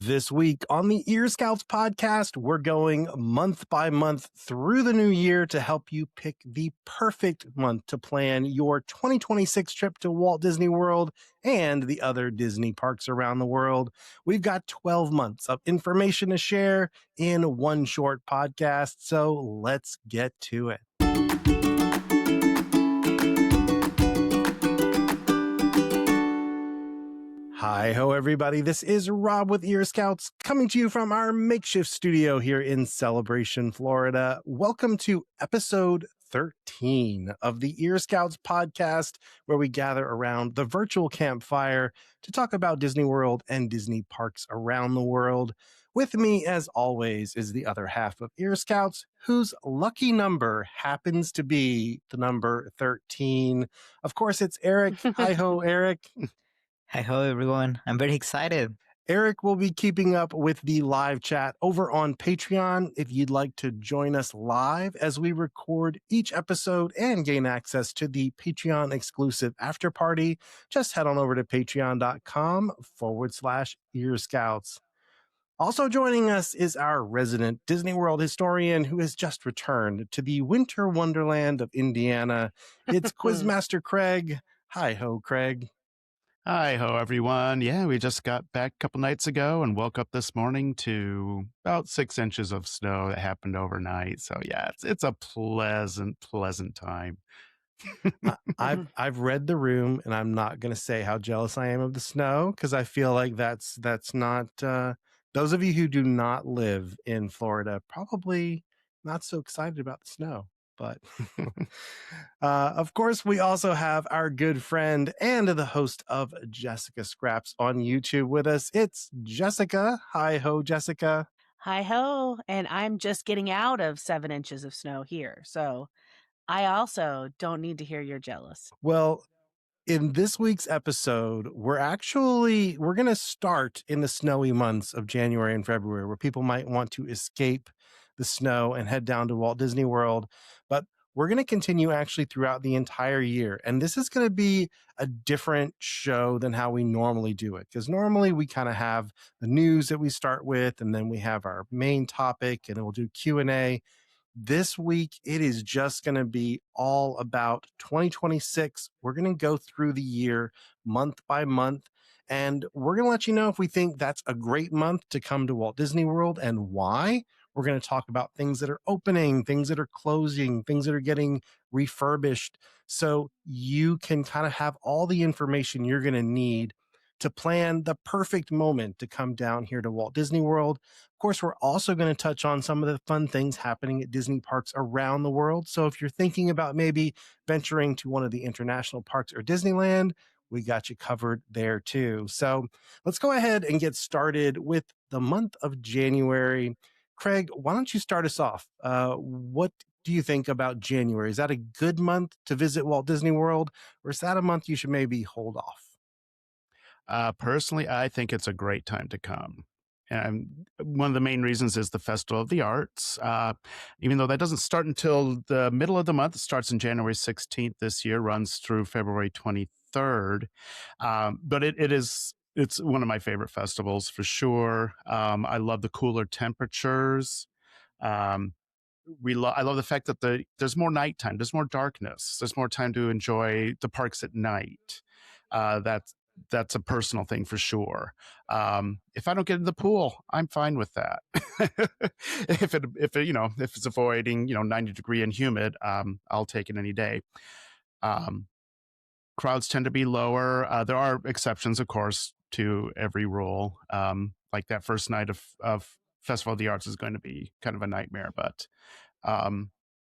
This week on the Ear Scouts podcast, we're going month by month through the new year to help you pick the perfect month to plan your 2026 trip to Walt Disney World and the other Disney parks around the world. We've got 12 months of information to share in one short podcast, so let's get to it. Hi ho, everybody. This is Rob with Ear Scouts coming to you from our makeshift studio here in Celebration, Florida. Welcome to episode 13 of the Ear Scouts podcast, where we gather around the virtual campfire to talk about Disney World and Disney parks around the world. With me, as always, is the other half of Ear Scouts, whose lucky number happens to be the number 13. Of course, it's Eric. Hi ho, Eric. Hi ho, everyone. I'm very excited. Eric will be keeping up with the live chat over on Patreon if you'd like to join us live as we record each episode and gain access to the Patreon exclusive after party. Just head on over to patreon.com/earscouts. Also joining us is our resident Disney World historian who has just returned to the winter wonderland of Indiana. It's Quizmaster Craig. Hi ho, Craig. Hi ho, everyone. Yeah, we just got back a couple nights ago and woke up this morning to about 6 inches of snow that happened overnight. So yeah, it's a pleasant time. I've read The Room, and I'm not going to say how jealous I am of the snow because I feel like that's not those of you who do not live in Florida probably not so excited about the snow. But of course, we also have our good friend and the host of Jessica Scraps on YouTube with us. It's Jessica. Hi ho, Jessica. Hi ho. And I'm just getting out of 7 inches of snow here. So I also don't need to hear you're jealous. Well, in this week's episode, we're going to start in the snowy months of January and February, where people might want to escape the snow and head down to Walt Disney World. But we're going to continue actually throughout the entire year. And this is going to be a different show than how we normally do it. Because normally we kind of have the news that we start with, and then we have our main topic, and then we'll do Q&A. This week, it is just going to be all about 2026. We're going to go through the year month by month, and we're going to let you know if we think that's a great month to come to Walt Disney World and why. We're going to talk about things that are opening, things that are closing, things that are getting refurbished, so you can kind of have all the information you're going to need to plan the perfect moment to come down here to Walt Disney World. Of course, we're also going to touch on some of the fun things happening at Disney parks around the world. So if you're thinking about maybe venturing to one of the international parks or Disneyland, we got you covered there too. So let's go ahead and get started with the month of January. Craig, why don't you start us off? What do you think about January? Is that a good month to visit Walt Disney World, or is that a month you should maybe hold off? Personally, I think it's a great time to come. And one of the main reasons is the Festival of the Arts. Even though that doesn't start until the middle of the month, it starts on January 16th this year, runs through February 23rd. But it's one of my favorite festivals for sure. I love the cooler temperatures. I love the fact that there's more nighttime, there's more darkness, there's more time to enjoy the parks at night. That's a personal thing for sure. If I don't get in the pool, I'm fine with that. if it's avoiding 90 degree and humid, I'll take it any day. Crowds tend to be lower. There are exceptions, of course, to every rule. Like that first night of Festival of the Arts is going to be kind of a nightmare, but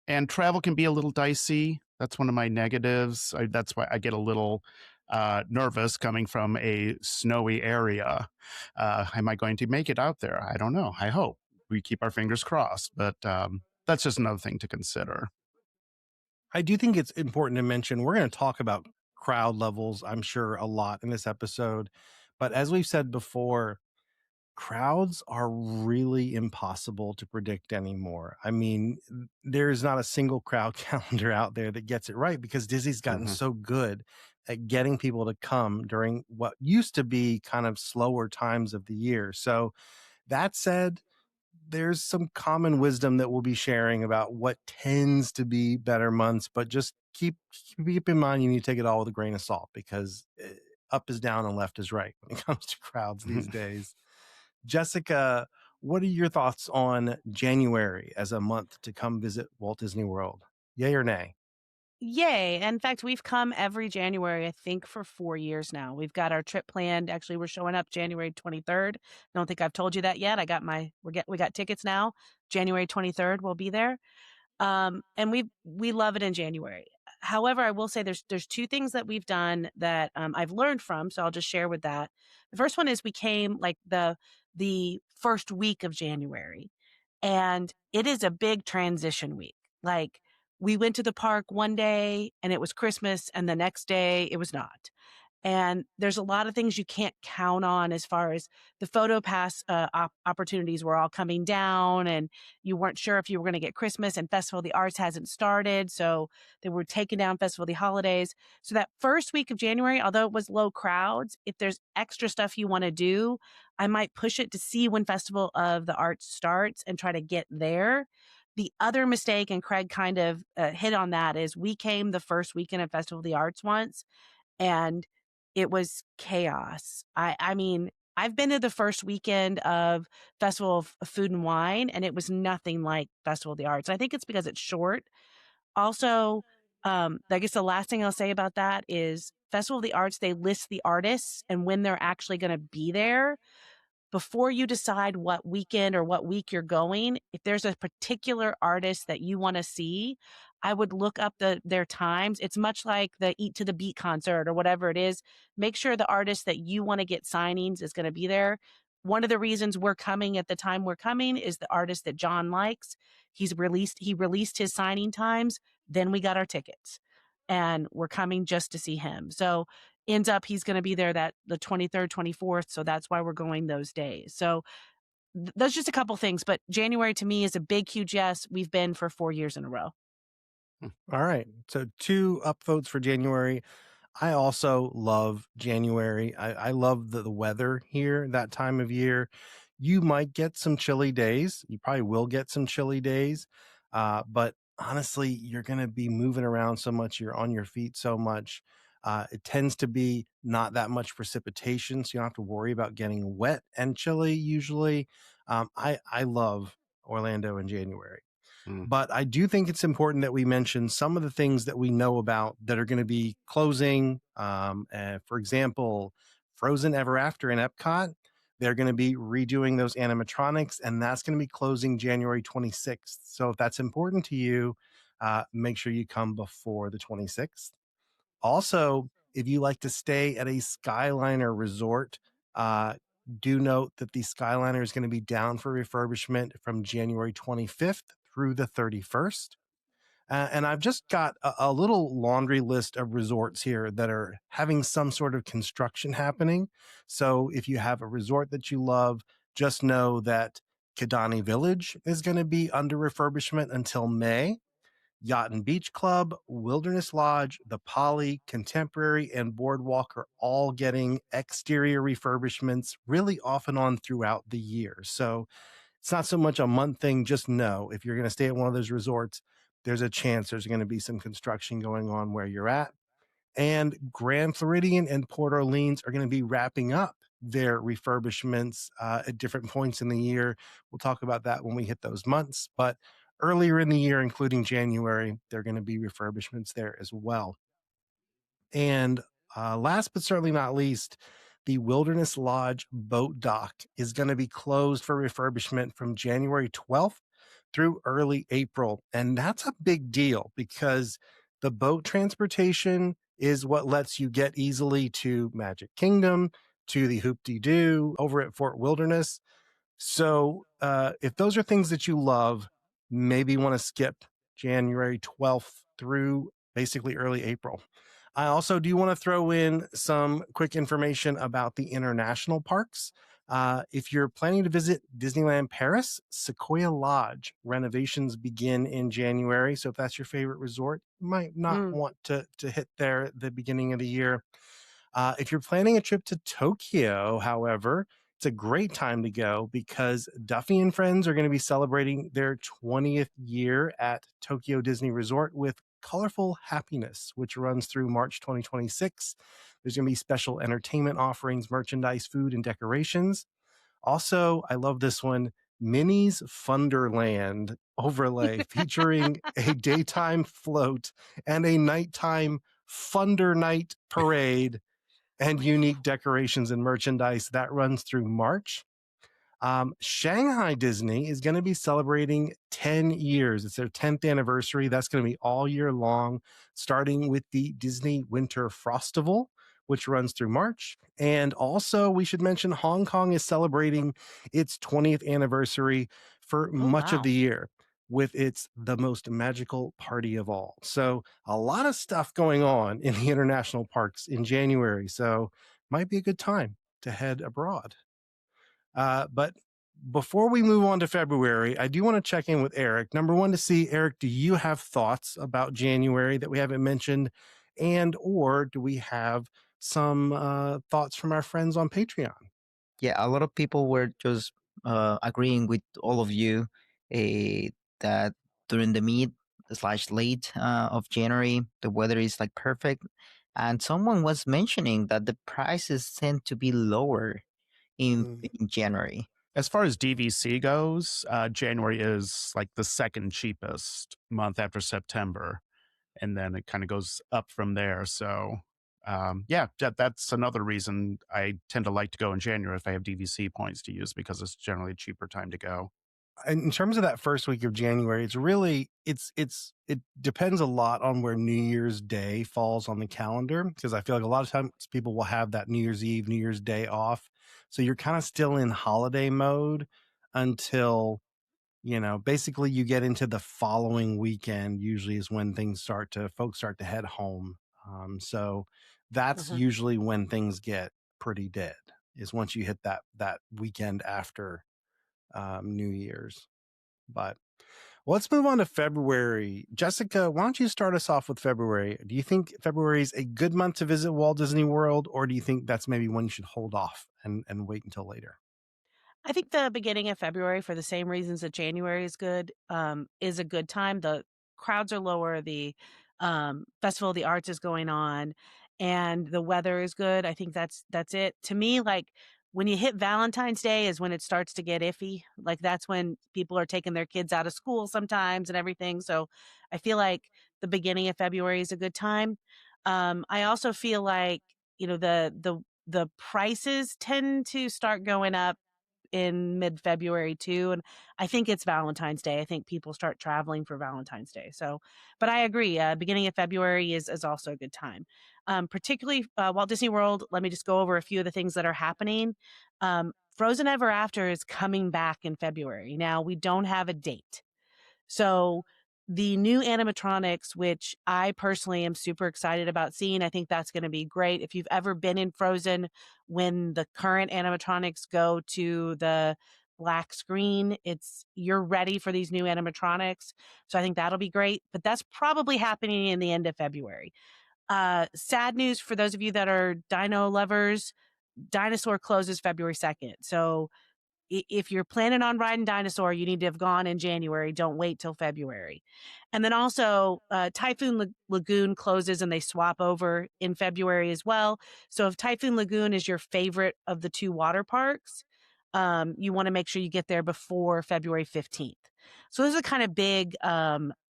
and travel can be a little dicey. That's one of my negatives. That's why I get a little nervous coming from a snowy area. Am I going to make it out there? I don't know. I hope. We keep our fingers crossed, but that's just another thing to consider. I do think it's important to mention, we're going to talk about crowd levels, I'm sure, a lot in this episode. But as we've said before, crowds are really impossible to predict anymore. I mean, there's not a single crowd calendar out there that gets it right because Disney's gotten so good at getting people to come during what used to be kind of slower times of the year. So, that said, there's some common wisdom that we'll be sharing about what tends to be better months, but just keep in mind you need to take it all with a grain of salt because up is down and left is right when it comes to crowds these days. Jessica, what are your thoughts on January as a month to come visit Walt Disney World? Yay or nay? Yay. In fact, we've come every January, I think, for 4 years now. We've got our trip planned. Actually, we're showing up January 23rd. Don't think I've told you that yet. We got tickets now. January 23rd, we'll be there. And we love it in January. However, I will say there's two things that we've done that I've learned from, so I'll just share with that. The first one is we came like the first week of January, and it is a big transition week. Like we went to the park one day and it was Christmas, and the next day it was not. And there's a lot of things you can't count on as far as the photo pass opportunities were all coming down, and you weren't sure if you were going to get Christmas, and Festival of the Arts hasn't started. So they were taking down Festival of the Holidays. So that first week of January, although it was low crowds, if there's extra stuff you want to do, I might push it to see when Festival of the Arts starts and try to get there. The other mistake, and Craig kind of hit on that, is we came the first weekend of Festival of the Arts once, and it was chaos. I mean, I've been to the first weekend of Festival of Food and Wine, and it was nothing like Festival of the Arts. I think it's because it's short. Also, I guess the last thing I'll say about that is Festival of the Arts, they list the artists and when they're actually going to be there before you decide what weekend or what week you're going. If there's a particular artist that you want to see, I would look up their times. It's much like the Eat to the Beat concert or whatever it is. Make sure the artist that you want to get signings is going to be there. One of the reasons we're coming at the time we're coming is the artist that John likes. He released his signing times, then we got our tickets. And we're coming just to see him. So ends up he's going to be there that the 23rd, 24th. So that's why we're going those days. So those just a couple things. But January to me is a big, huge yes. We've been for 4 years in a row. All right. So 2 upvotes for January. I also love January. I love the weather here that time of year. You might get some chilly days. You probably will get some chilly days. But honestly, you're going to be moving around so much. You're on your feet so much. It tends to be not that much precipitation, so you don't have to worry about getting wet and chilly usually. I love Orlando in January. But I do think it's important that we mention some of the things that we know about that are going to be closing. For example, Frozen Ever After in Epcot, they're going to be redoing those animatronics, and that's going to be closing January 26th. So if that's important to you, make sure you come before the 26th. Also, if you like to stay at a Skyliner resort, do note that the Skyliner is going to be down for refurbishment from January 25th through the 31st. And I've just got a little laundry list of resorts here that are having some sort of construction happening. So if you have a resort that you love, just know that Kidani Village is going to be under refurbishment until May. Yacht and Beach Club, Wilderness Lodge, the Poly, Contemporary, and Boardwalk are all getting exterior refurbishments really off and on throughout the year. So it's not so much a month thing. Just know if you're going to stay at one of those resorts, there's a chance there's going to be some construction going on where you're at. And Grand Floridian and Port Orleans are going to be wrapping up their refurbishments at different points in the year. We'll talk about that when we hit those months. But earlier in the year, including January, there are going to be refurbishments there as well. And last but certainly not least, the Wilderness Lodge boat dock is going to be closed for refurbishment from January 12th through early April. And that's a big deal because the boat transportation is what lets you get easily to Magic Kingdom, to the Hoop-Dee-Doo over at Fort Wilderness. So if those are things that you love, maybe you want to skip January 12th through basically early April. I also do want to throw in some quick information about the international parks. If you're planning to visit Disneyland Paris, Sequoia Lodge renovations begin in January. So if that's your favorite resort, you might not Mm. want to hit there at the beginning of the year. If you're planning a trip to Tokyo, however, it's a great time to go because Duffy and Friends are going to be celebrating their 20th year at Tokyo Disney Resort with Colorful Happiness, which runs through March 2026. There's going to be special entertainment offerings, merchandise, food, and decorations. Also, I love this one, Minnie's Funderland overlay featuring a daytime float and a nighttime Funder Night parade and unique decorations and merchandise that runs through March. Shanghai Disney is going to be celebrating 10 years. It's their 10th anniversary. That's going to be all year long, starting with the Disney Winter Frostival, which runs through March. And also, we should mention Hong Kong is celebrating its 20th anniversary for Oh, much of wow. the year with its The Most Magical Party of All. So, a lot of stuff going on in the international parks in January. So, might be a good time to head abroad. But before we move on to February, I do want to check in with Eric. Number one, to see, Eric, do you have thoughts about January that we haven't mentioned? And or do we have some thoughts from our friends on Patreon? Yeah, a lot of people were just agreeing with all of you that during the mid slash late of January, the weather is like perfect. And someone was mentioning that the prices tend to be lower Mm. in January. As far as DVC goes, January is like the second cheapest month after September, and then it kind of goes up from there. So, yeah, that's another reason I tend to like to go in January if I have DVC points to use because it's generally a cheaper time to go. And in terms of that first week of January, it's really it depends a lot on where New Year's Day falls on the calendar because I feel like a lot of times people will have that New Year's Eve, New Year's Day off. So you're kind of still in holiday mode until, basically you get into the following weekend, usually is when folks start to head home. So that's Mhm. usually when things get pretty dead, is once you hit that weekend after New Year's. But let's move on to February. Jessica, why don't you start us off with February? Do you think February is a good month to visit Walt Disney World, or do you think that's maybe when you should hold off and wait until later? I think the beginning of February, for the same reasons that January is a good time. The crowds are lower, the Festival of the Arts is going on, and the weather is good. I think that's it. To me, like when you hit Valentine's Day is when it starts to get iffy. Like that's when people are taking their kids out of school sometimes and everything. So I feel like the beginning of February is a good time. I also feel like, the prices tend to start going up in mid-February too, and I think it's Valentine's Day. I think people start traveling for Valentine's Day. So, but I agree. Beginning of February is also a good time. Particularly Walt Disney World. Let me just go over a few of the things that are happening. Frozen Ever After is coming back in February. Now we don't have a date. So the new animatronics, which I personally am super excited about seeing, I think that's going to be great. If you've ever been in Frozen, when the current animatronics go to the black screen, you're ready for these new animatronics. So I think that'll be great. But that's probably happening in the end of February. Sad news for those of you that are dino lovers. Dinosaur closes February 2nd. So if you're planning on riding Dinosaur, you need to have gone in January. Don't wait till February. And then also, Typhoon Lagoon closes and they swap over in February as well. So if Typhoon Lagoon is your favorite of the two water parks, you want to make sure you get there before February 15th. So those are kind of big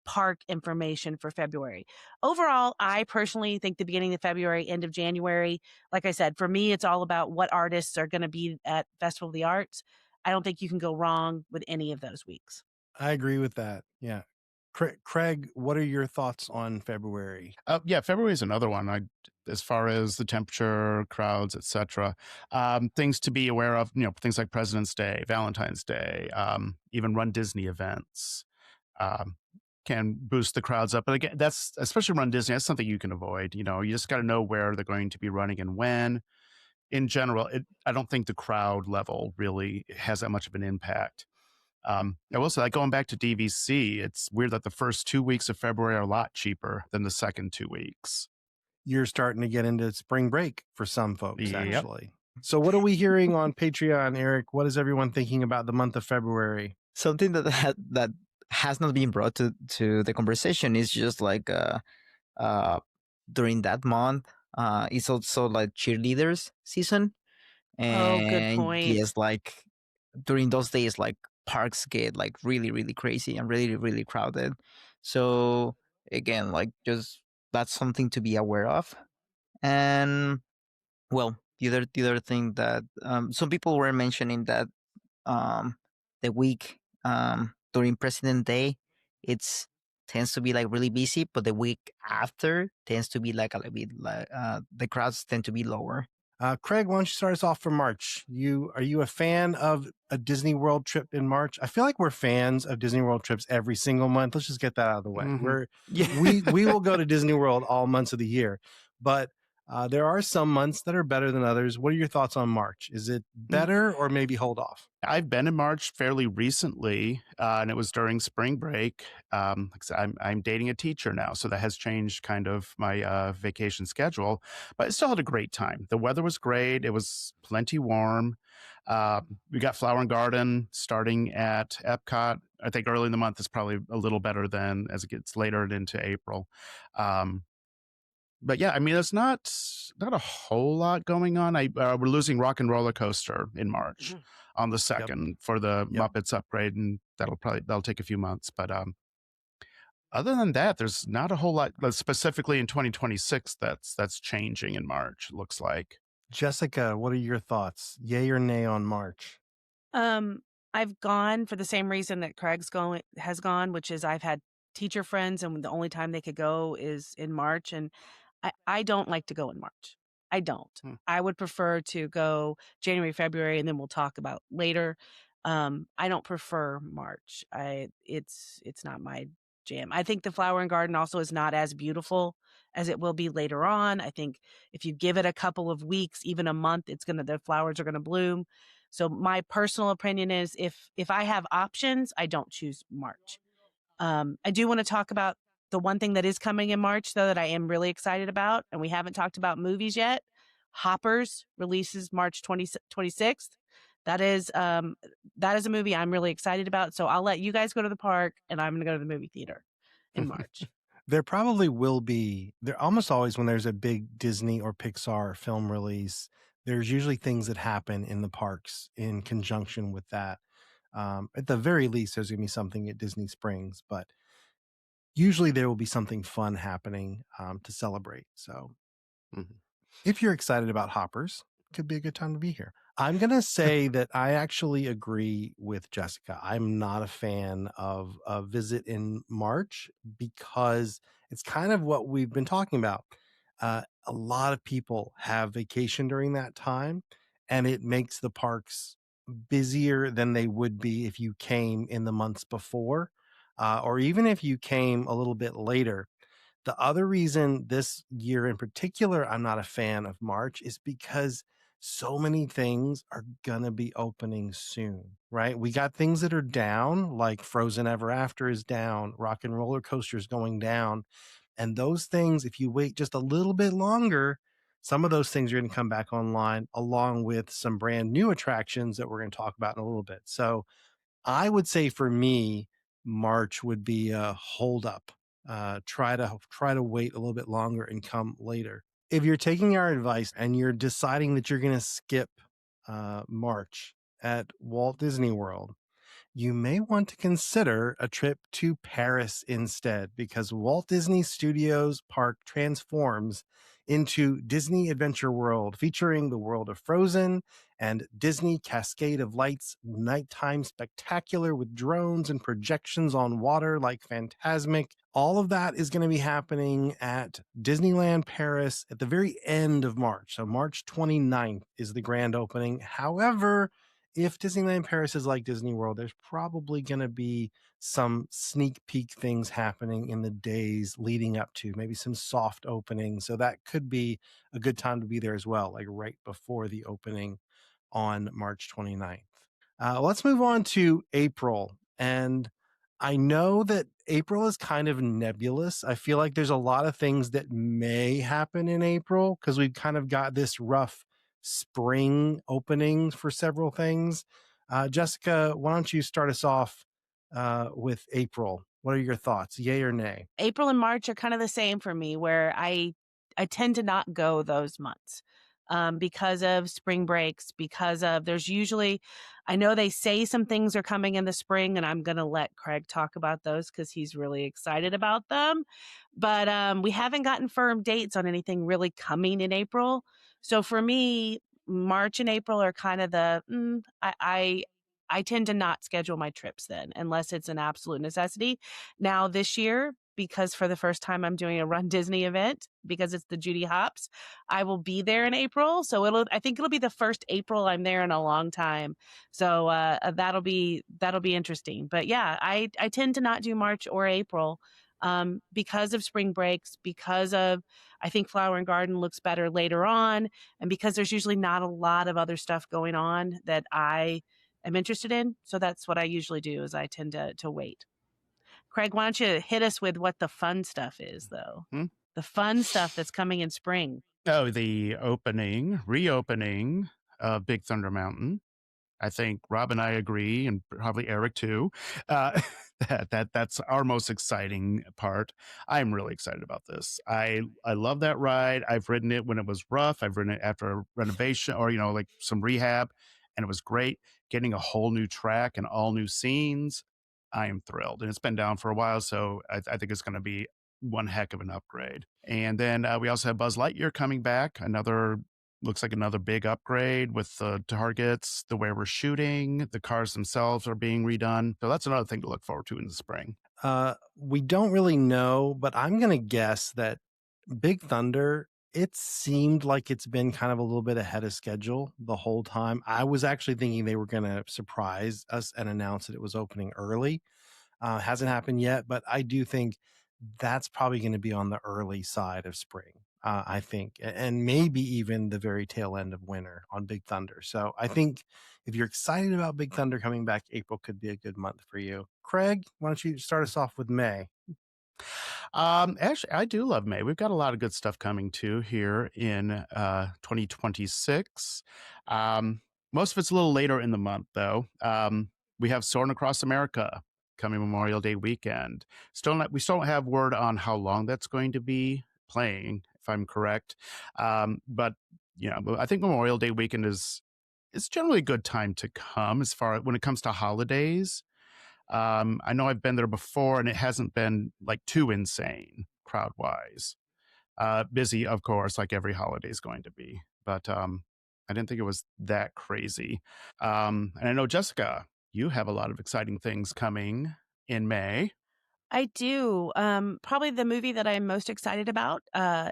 park information for February. Overall, I personally think the beginning of February, end of January, like I said, for me, it's all about what artists are going to be at Festival of the Arts. I don't think you can go wrong with any of those weeks. I agree with that. Yeah. Craig, what are your thoughts on February? Yeah, February is another one. As far as the temperature, crowds, etc. Things to be aware of. Things like President's Day, Valentine's Day, even Run Disney events um, can boost the crowds up. But again, that's especially Run Disney. That's something you can avoid. You just got to know where they're going to be running and when. in general, I don't think the crowd level really has that much of an impact. I will say, like going back to DVC, it's weird that the first 2 weeks of February are a lot cheaper than the second 2 weeks. You're starting to get into spring break for some folks, Yep. actually. So, what are we hearing on Patreon, Eric? What is everyone thinking about the month of February? Something that has not been brought to the conversation is just like during that month, it's also like cheerleaders season. Oh, good And point. yes, like during those days, like parks get like really, really crazy and really, really crowded. So again, like just that's something to be aware of. And well, the other thing that some people were mentioning that um the week during President Day, it's tends to be like really busy, but the week after tends to be like a little bit like the crowds tend to be lower. Craig, why don't you start us off for March? Are you a fan of a Disney World trip in March? I feel like we're fans of Disney World trips every single month. Let's just get that out of the way. Mhm. We will go to Disney World all months of the year, but there are some months that are better than others. What are your thoughts on March? Is it better or maybe hold off? I've been in March fairly recently, and it was during spring break. Like I said, I'm dating a teacher now, so that has changed kind of my vacation schedule. But I still had a great time. The weather was great. It was plenty warm. We got Flower and Garden starting at Epcot. I think early in the month is probably a little better than as it gets later into April. But yeah, I mean, there's not a whole lot going on. We're losing Rock and Roller Coaster in March on the 2nd for the Yep. Muppets upgrade, and that'll take a few months. But other than that, there's not a whole lot specifically in 2026 that's changing in March. It looks like. Jessica, what are your thoughts? Yay or nay on March? I've gone for the same reason that has gone, which is I've had teacher friends, and the only time they could go is in March, and I don't like to go in March. I don't. I would prefer to go January, February, and then we'll talk about later. I don't prefer March. It's not my jam. I think the Flower and Garden also is not as beautiful as it will be later on. I think if you give it a couple of weeks, even a month, the flowers are gonna bloom. So my personal opinion is if I have options, I don't choose March. I do want to talk about the one thing that is coming in March, though, that I am really excited about, and we haven't talked about movies yet. Hoppers releases March 26th. That is a movie I'm really excited about. So I'll let you guys go to the park, and I'm going to go to the movie theater in March. There probably will be. There almost always when there's a big Disney or Pixar film release, there's usually things that happen in the parks in conjunction with that. At the very least, there's going to be something at Disney Springs, but usually there will be something fun happening to celebrate. So if you're excited about Hoppers, it could be a good time to be here. I'm going to say that I actually agree with Jessica. I'm not a fan of a visit in March because it's kind of what we've been talking about. A lot of people have vacation during that time, and it makes the parks busier than they would be if you came in the months before, or even if you came a little bit later. The other reason this year in particular I'm not a fan of March is because so many things are gonna be opening soon, right? We got things that are down, like Frozen Ever After is down, Rock and Roller Coaster is going down. And those things, if you wait just a little bit longer, some of those things are going to come back online, along with some brand new attractions that we're going to talk about in a little bit. So I would say for me, March would be a hold up. Try to wait a little bit longer and come later. If you're taking our advice and you're deciding that you're going to skip March at Walt Disney World, you may want to consider a trip to Paris instead, because Walt Disney Studios Park transforms into Disney Adventure World, featuring the world of Frozen and Disney Cascade of Lights nighttime spectacular with drones and projections on water like Fantasmic. All of that is going to be happening at Disneyland Paris at the very end of March. So March 29th is the grand opening. However, if Disneyland Paris is like Disney World, there's probably going to be some sneak peek things happening in the days leading up to maybe some soft opening. So that could be a good time to be there as well, like right before the opening on March 29th. Let's move on to April. And I know that April is kind of nebulous. I feel like there's a lot of things that may happen in April because we've kind of got this rough spring opening for several things. Jessica, why don't you start us off with April? What are your thoughts? Yay or nay? April and March are kind of the same for me, where I tend to not go those months because of spring breaks. Because of there's usually, I know they say some things are coming in the spring, and I'm going to let Craig talk about those because he's really excited about them. But we haven't gotten firm dates on anything really coming in April. So for me, March and April are kind of I tend to not schedule my trips then unless it's an absolute necessity. Now this year, because for the first time I'm doing a Run Disney event because it's the Judy Hopps, I will be there in April. So I think it'll be the first April I'm there in a long time. So that'll be interesting. But yeah, I tend to not do March or April because of spring breaks, because of I think Flower and Garden looks better later on, and because there's usually not a lot of other stuff going on that I am interested in. So that's what I usually do is I tend to wait. Craig, why don't you hit us with what the fun stuff is, though? Hmm? The fun stuff that's coming in spring. Oh, the reopening of Big Thunder Mountain. I think Rob and I agree, and probably Eric too. Uh, that's our most exciting part. I'm really excited about this. I love that ride. I've ridden it when it was rough. I've ridden it after a renovation or like some rehab, and it was great. Getting a whole new track and all new scenes, I am thrilled. And it's been down for a while, so I think it's going to be one heck of an upgrade. And then we also have Buzz Lightyear coming back. Looks like another big upgrade with the targets, the way we're shooting, the cars themselves are being redone. So that's another thing to look forward to in the spring. We don't really know, but I'm going to guess that Big Thunder, it seemed like it's been kind of a little bit ahead of schedule the whole time. I was actually thinking they were going to surprise us and announce that it was opening early. Hasn't happened yet, but I do think that's probably going to be on the early side of spring. I think, and maybe even the very tail end of winter on Big Thunder. So I think if you're excited about Big Thunder coming back, April could be a good month for you. Craig, why don't you start us off with May? Actually, I do love May. We've got a lot of good stuff coming too here in 2026. Most of it's a little later in the month, though. We have Soaring Across America coming Memorial Day weekend. We still don't have word on how long that's going to be playing, if I'm correct. But I think Memorial Day weekend is generally a good time to come as far when it comes to holidays. I know I've been there before and it hasn't been like too insane crowd wise. Busy, of course, like every holiday is going to be, but I didn't think it was that crazy. And I know, Jessica, you have a lot of exciting things coming in May. I do. Probably the movie that I'm most excited about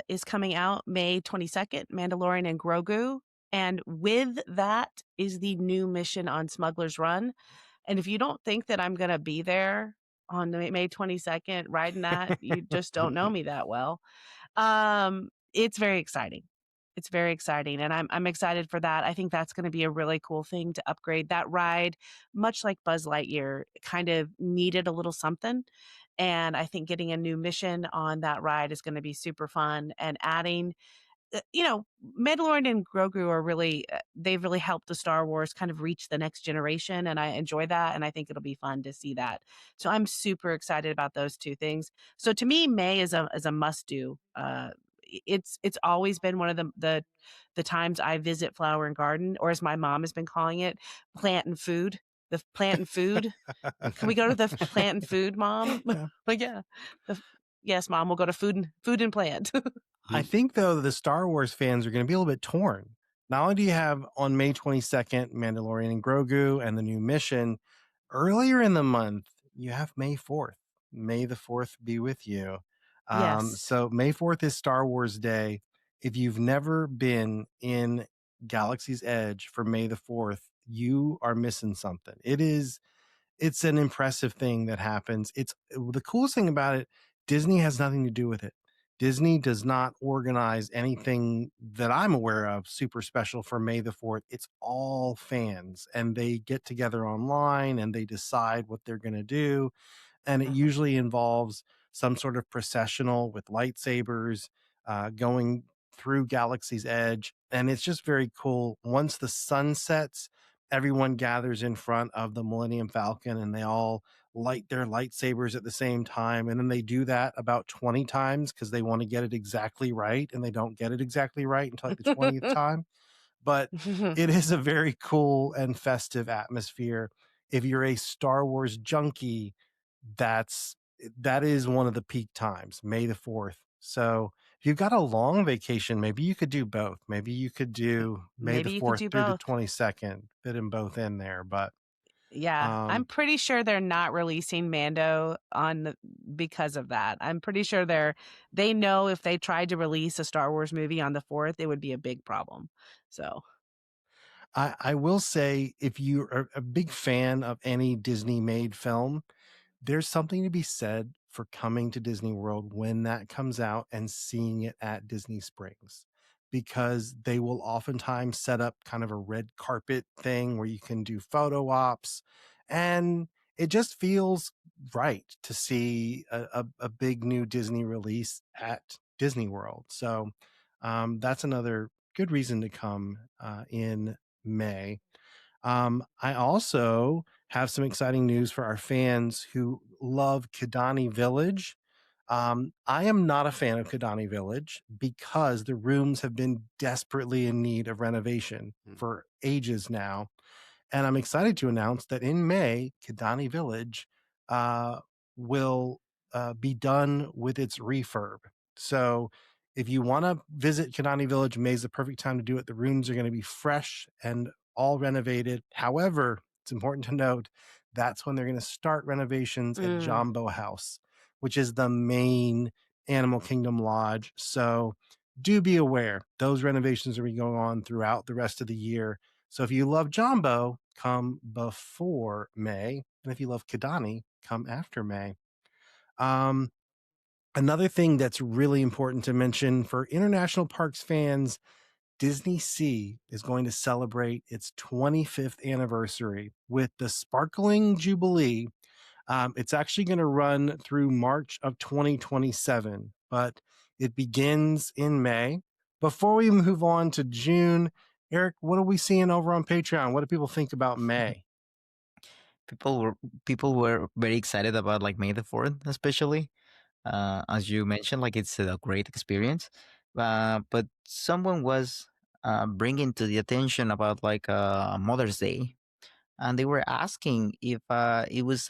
is coming out May 22nd, Mandalorian and Grogu. And with that is the new mission on Smuggler's Run. And if you don't think that I'm going to be there on May 22nd riding that, you just don't know me that well. It's very exciting. It's very exciting, and I'm excited for that. I think that's going to be a really cool thing to upgrade that ride. Much like Buzz Lightyear, kind of needed a little something, and I think getting a new mission on that ride is going to be super fun. And adding, Mandalorian and Grogu are really they've really helped the Star Wars kind of reach the next generation, and I enjoy that, and I think it'll be fun to see that. So I'm super excited about those two things. So to me, May is a must do. It's always been one of the times I visit Flower and Garden, or as my mom has been calling it, plant and food. The plant and food. Can we go to the plant and food, Mom? Yeah. Like, yeah. Yes, Mom, we'll go to food and plant. I think, though, the Star Wars fans are going to be a little bit torn. Not only do you have on May 22nd, Mandalorian and Grogu and the new mission, earlier in the month, you have May 4th. May the 4th be with you. Yes. So May 4th is Star Wars Day. If you've never been in Galaxy's Edge for May the 4th, you are missing something. It's an impressive thing that happens. It's the coolest thing about it. Disney has nothing to do with it. Disney does not organize anything that I'm aware of super special for May the 4th. It's all fans, and they get together online and they decide what they're going to do. And it usually involves some sort of processional with lightsabers going through Galaxy's Edge. And it's just very cool. Once the sun sets, everyone gathers in front of the Millennium Falcon and they all light their lightsabers at the same time. And then they do that about 20 times because they want to get it exactly right. And they don't get it exactly right until like the 20th time. But it is a very cool and festive atmosphere. If you're a Star Wars junkie, that is one of the peak times, May the 4th. So if you've got a long vacation, maybe you could do both. Maybe you could do May Maybe the you could 4th do through the both. 22nd, fit them both in there. But Yeah, I'm pretty sure they're not releasing Mando because of that. I'm pretty sure they know if they tried to release a Star Wars movie on the 4th, it would be a big problem. So, I will say, if you are a big fan of any Disney made film, there's something to be said for coming to Disney World when that comes out and seeing it at Disney Springs, because they will oftentimes set up kind of a red carpet thing where you can do photo ops, and it just feels right to see a big new Disney release at Disney World. So that's another good reason to come in May. I also have some exciting news for our fans who love Kidani Village. I am not a fan of Kidani Village because the rooms have been desperately in need of renovation for ages now. And I'm excited to announce that in May, Kidani Village will be done with its refurb. So if you want to visit Kidani Village, May is the perfect time to do it. The rooms are going to be fresh and all renovated. However, it's important to note that's when they're going to start renovations at Jambo House, which is the main Animal Kingdom lodge. So do be aware those renovations are going on throughout the rest of the year. So if you love Jambo, come before May. And if you love Kidani, come after May. Another thing that's really important to mention for International Parks fans, Disney Sea is going to celebrate its 25th anniversary with the Sparkling Jubilee. It's actually going to run through March of 2027, but it begins in May. Before we move on to June, Eric, what are we seeing over on Patreon? What do people think about May? People were very excited about like May the 4th, especially as you mentioned, like it's a great experience. But someone was bringing to the attention about like Mother's Day, and they were asking if it was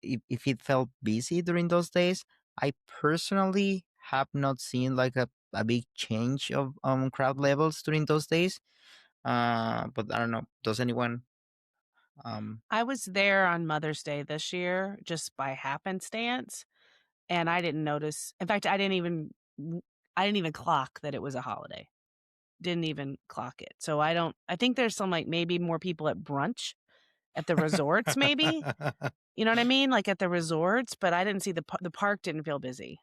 if it felt busy during those days. I personally have not seen like a big change of crowd levels during those days. But I don't know. Does anyone? I was there on Mother's Day this year just by happenstance, and I didn't notice. In fact, I didn't even clock that it was a holiday. Didn't even clock it. So I think there's some like maybe more people at brunch at the resorts, maybe. You know what I mean? Like at the resorts, but I didn't see the park didn't feel busy.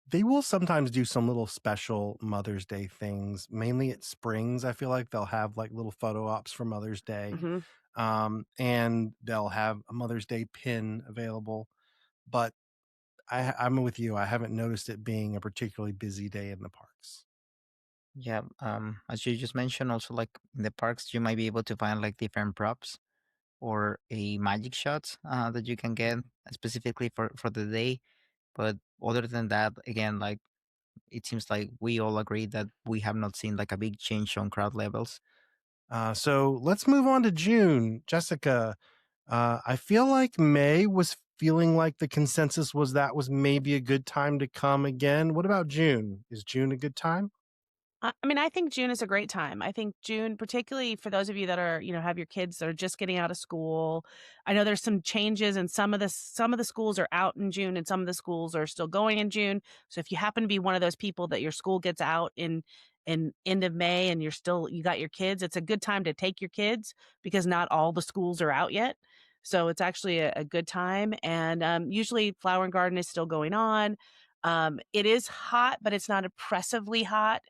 They will sometimes do some little special Mother's Day things, mainly at Springs. I feel like they'll have like little photo ops for Mother's Day. And they'll have a Mother's Day pin available. But I'm with you. I haven't noticed it being a particularly busy day in the parks. Yeah, as you just mentioned, also like in the parks, you might be able to find like different props or a magic shots that you can get specifically for the day. But other than that, again, like it seems like we all agree that we have not seen like a big change on crowd levels. So let's move on to June. Jessica, I feel like May was feeling like the consensus was that was maybe a good time to come again. What about June? Is June a good time? I mean, I think June is a great time. I think June, particularly for those of you that are, have your kids that are just getting out of school. I know there's some changes, and some of the schools are out in June, and some of the schools are still going in June. So if you happen to be one of those people that your school gets out in in end of May and you got your kids, it's a good time to take your kids because not all the schools are out yet. So it's actually a good time. And usually Flower and Garden is still going on. It is hot, but it's not oppressively hot.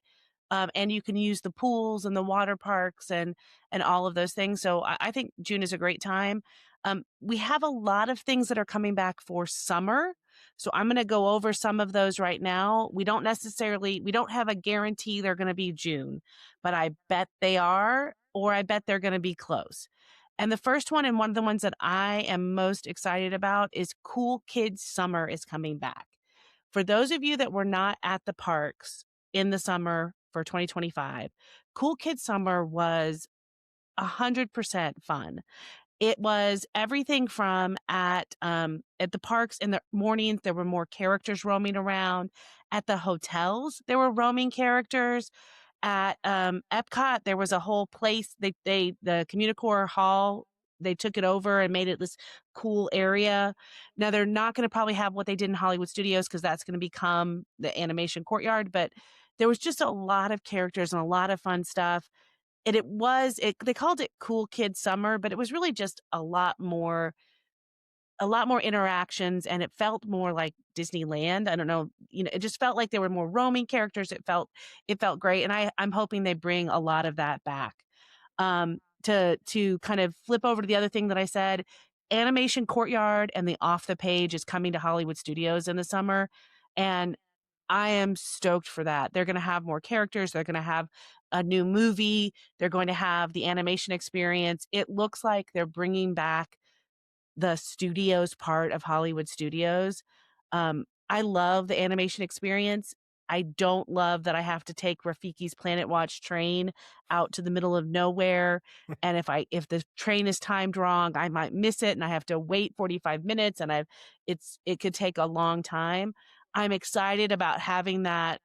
And you can use the pools and the water parks and all of those things. So I think June is a great time. We have a lot of things that are coming back for summer. So I'm going to go over some of those right now. We don't have a guarantee they're going to be June, but I bet they are, or I bet they're going to be close. And the first one, and one of the ones that I am most excited about, is Cool Kids Summer is coming back. For those of you that were not at the parks in the summer for 2025, Cool Kids Summer was 100% fun. It was everything from at the parks in the mornings, there were more characters roaming around. At the hotels, there were roaming characters. At Epcot, there was a whole place. The Communicore Hall, they took it over and made it this cool area. Now they're not going to probably have what they did in Hollywood Studios because that's going to become the animation courtyard. But there was just a lot of characters and a lot of fun stuff. And they called it Cool Kid Summer, but it was really just a lot more interactions, and it felt more like Disneyland. I don't know, it just felt like there were more roaming characters. It felt great, and I'm hoping they bring a lot of that back. To kind of flip over to the other thing that I said, Animation Courtyard and the Off the Page is coming to Hollywood Studios in the summer, and I am stoked for that. They're going to have more characters. They're going to have a new movie. They're going to have the animation experience. It looks like they're bringing back the studios part of Hollywood Studios. I love the animation experience. I don't love that I have to take Rafiki's Planet Watch train out to the middle of nowhere. And if the train is timed wrong, I might miss it and I have to wait 45 minutes and it could take a long time. I'm excited about having that.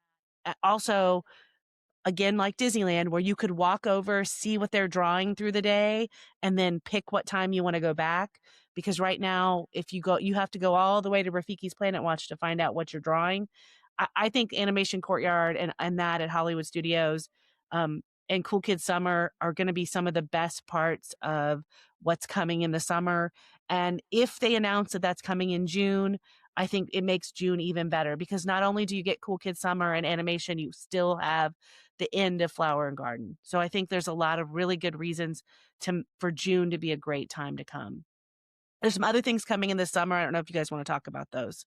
Also, again, like Disneyland, where you could walk over, see what they're drawing through the day, and then pick what time you want to go back. Because right now, if you go, you have to go all the way to Rafiki's Planet Watch to find out what you're drawing. I think Animation Courtyard and that at Hollywood Studios and Cool Kids Summer are going to be some of the best parts of what's coming in the summer. And if they announce that that's coming in June, I think it makes June even better because not only do you get Cool Kids Summer and animation, you still have the end of Flower and Garden. So I think there's a lot of really good reasons for June to be a great time to come. There's some other things coming in this summer. I don't know if you guys want to talk about those.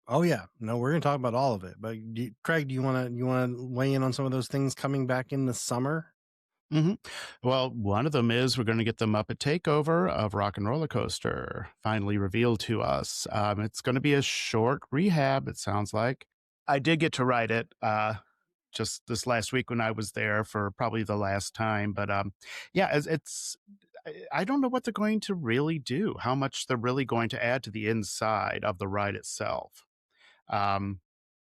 Oh yeah, no, we're gonna talk about all of it. But Craig, do you want to weigh in on some of those things coming back in the summer? hmm Well, one of them is we're going to get the Muppet Takeover of Rock and Roller Coaster finally revealed to us. It's going to be a short rehab, it sounds like. I did get to ride it just this last week when I was there for probably the last time. But yeah, I don't know what they're going to really do, how much they're really going to add to the inside of the ride itself. Um,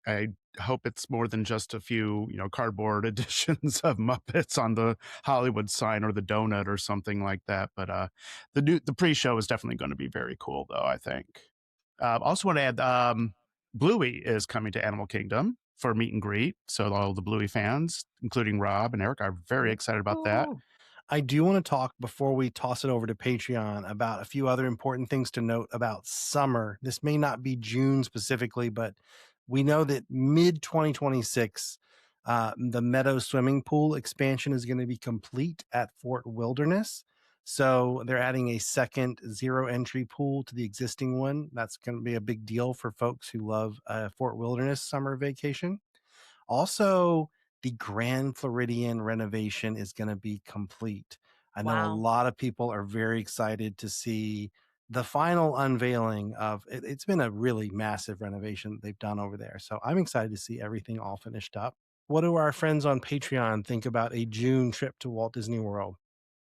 I hope it's more than just a few, cardboard editions of Muppets on the Hollywood sign or the donut or something like that. But the pre-show is definitely going to be very cool, though, I think. Also want to add, Bluey is coming to Animal Kingdom for meet and greet. So all the Bluey fans, including Rob and Eric, are very excited about that. I do want to talk before we toss it over to Patreon about a few other important things to note about summer. This may not be June specifically, but we know that mid 2026, the Meadow swimming pool expansion is going to be complete at Fort Wilderness. So they're adding a second zero entry pool to the existing one. That's going to be a big deal for folks who love Fort Wilderness summer vacation. Also, the Grand Floridian renovation is going to be complete. I know a Wow. lot of people are very excited to see the final unveiling of it. It's been a really massive renovation that they've done over there. So I'm excited to see everything all finished up. What do our friends on Patreon think about a June trip to Walt Disney World?